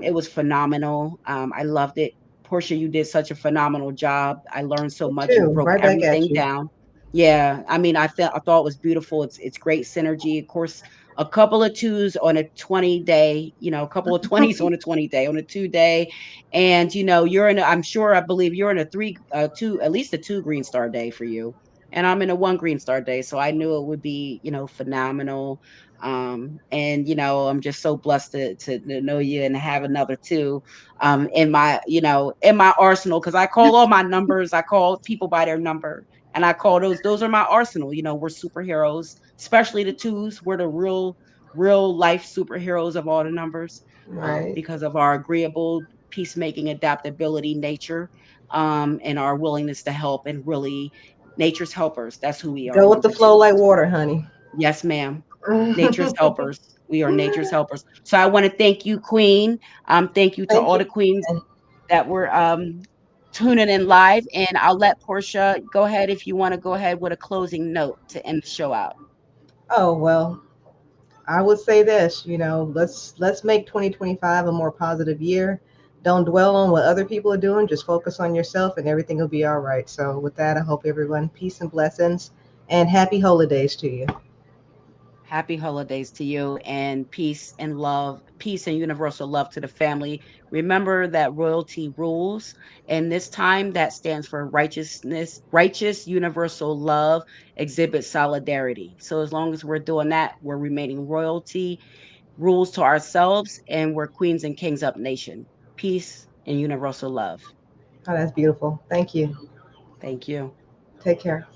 It was phenomenal. I loved it. Portia, you did such a phenomenal job. I learned so Me much. You too. broke Right back at everything you. down. Yeah, I mean, I thought it was beautiful. It's great synergy. Of course, a couple of twos on a 20 day, a couple of 20s on a 20 day, on a 2 day. And you're in I'm sure I believe you're in a two, at least a two green star day for you. And I'm in a one green star day. So I knew it would be, phenomenal. And I'm just so blessed to know you and have another two in my arsenal, because I call all my numbers, I call people by their number, and I call those are my arsenal. We're superheroes, especially the twos. We're the real life superheroes of all the numbers, Right. because of our agreeable, peacemaking, adaptability, nature, and our willingness to help, and really nature's helpers. That's who we are, Go with the number flow two. like water, honey. Yes, ma'am. Nature's Thank helpers. We are nature's helpers. So I want to thank you, Queen. Thank you to all you. the queens that were tuning in live. And I'll let Portia go ahead if you want to go ahead with a closing note to end the show out. Oh well, I would say this. Let's make 2025 a more positive year. Don't dwell on what other people are doing. Just focus on yourself, and everything will be all right. So with that, I hope everyone peace and blessings, and happy holidays to you. Happy holidays to you, and peace and love, peace and universal love to the family. Remember that royalty rules, and this time that stands for righteousness, righteous universal love, exhibit solidarity. So as long as we're doing that, we're remaining royalty, rules to ourselves, and we're queens and kings up nation. Peace and universal love. Oh, that's beautiful. Thank you. Thank you. Take care.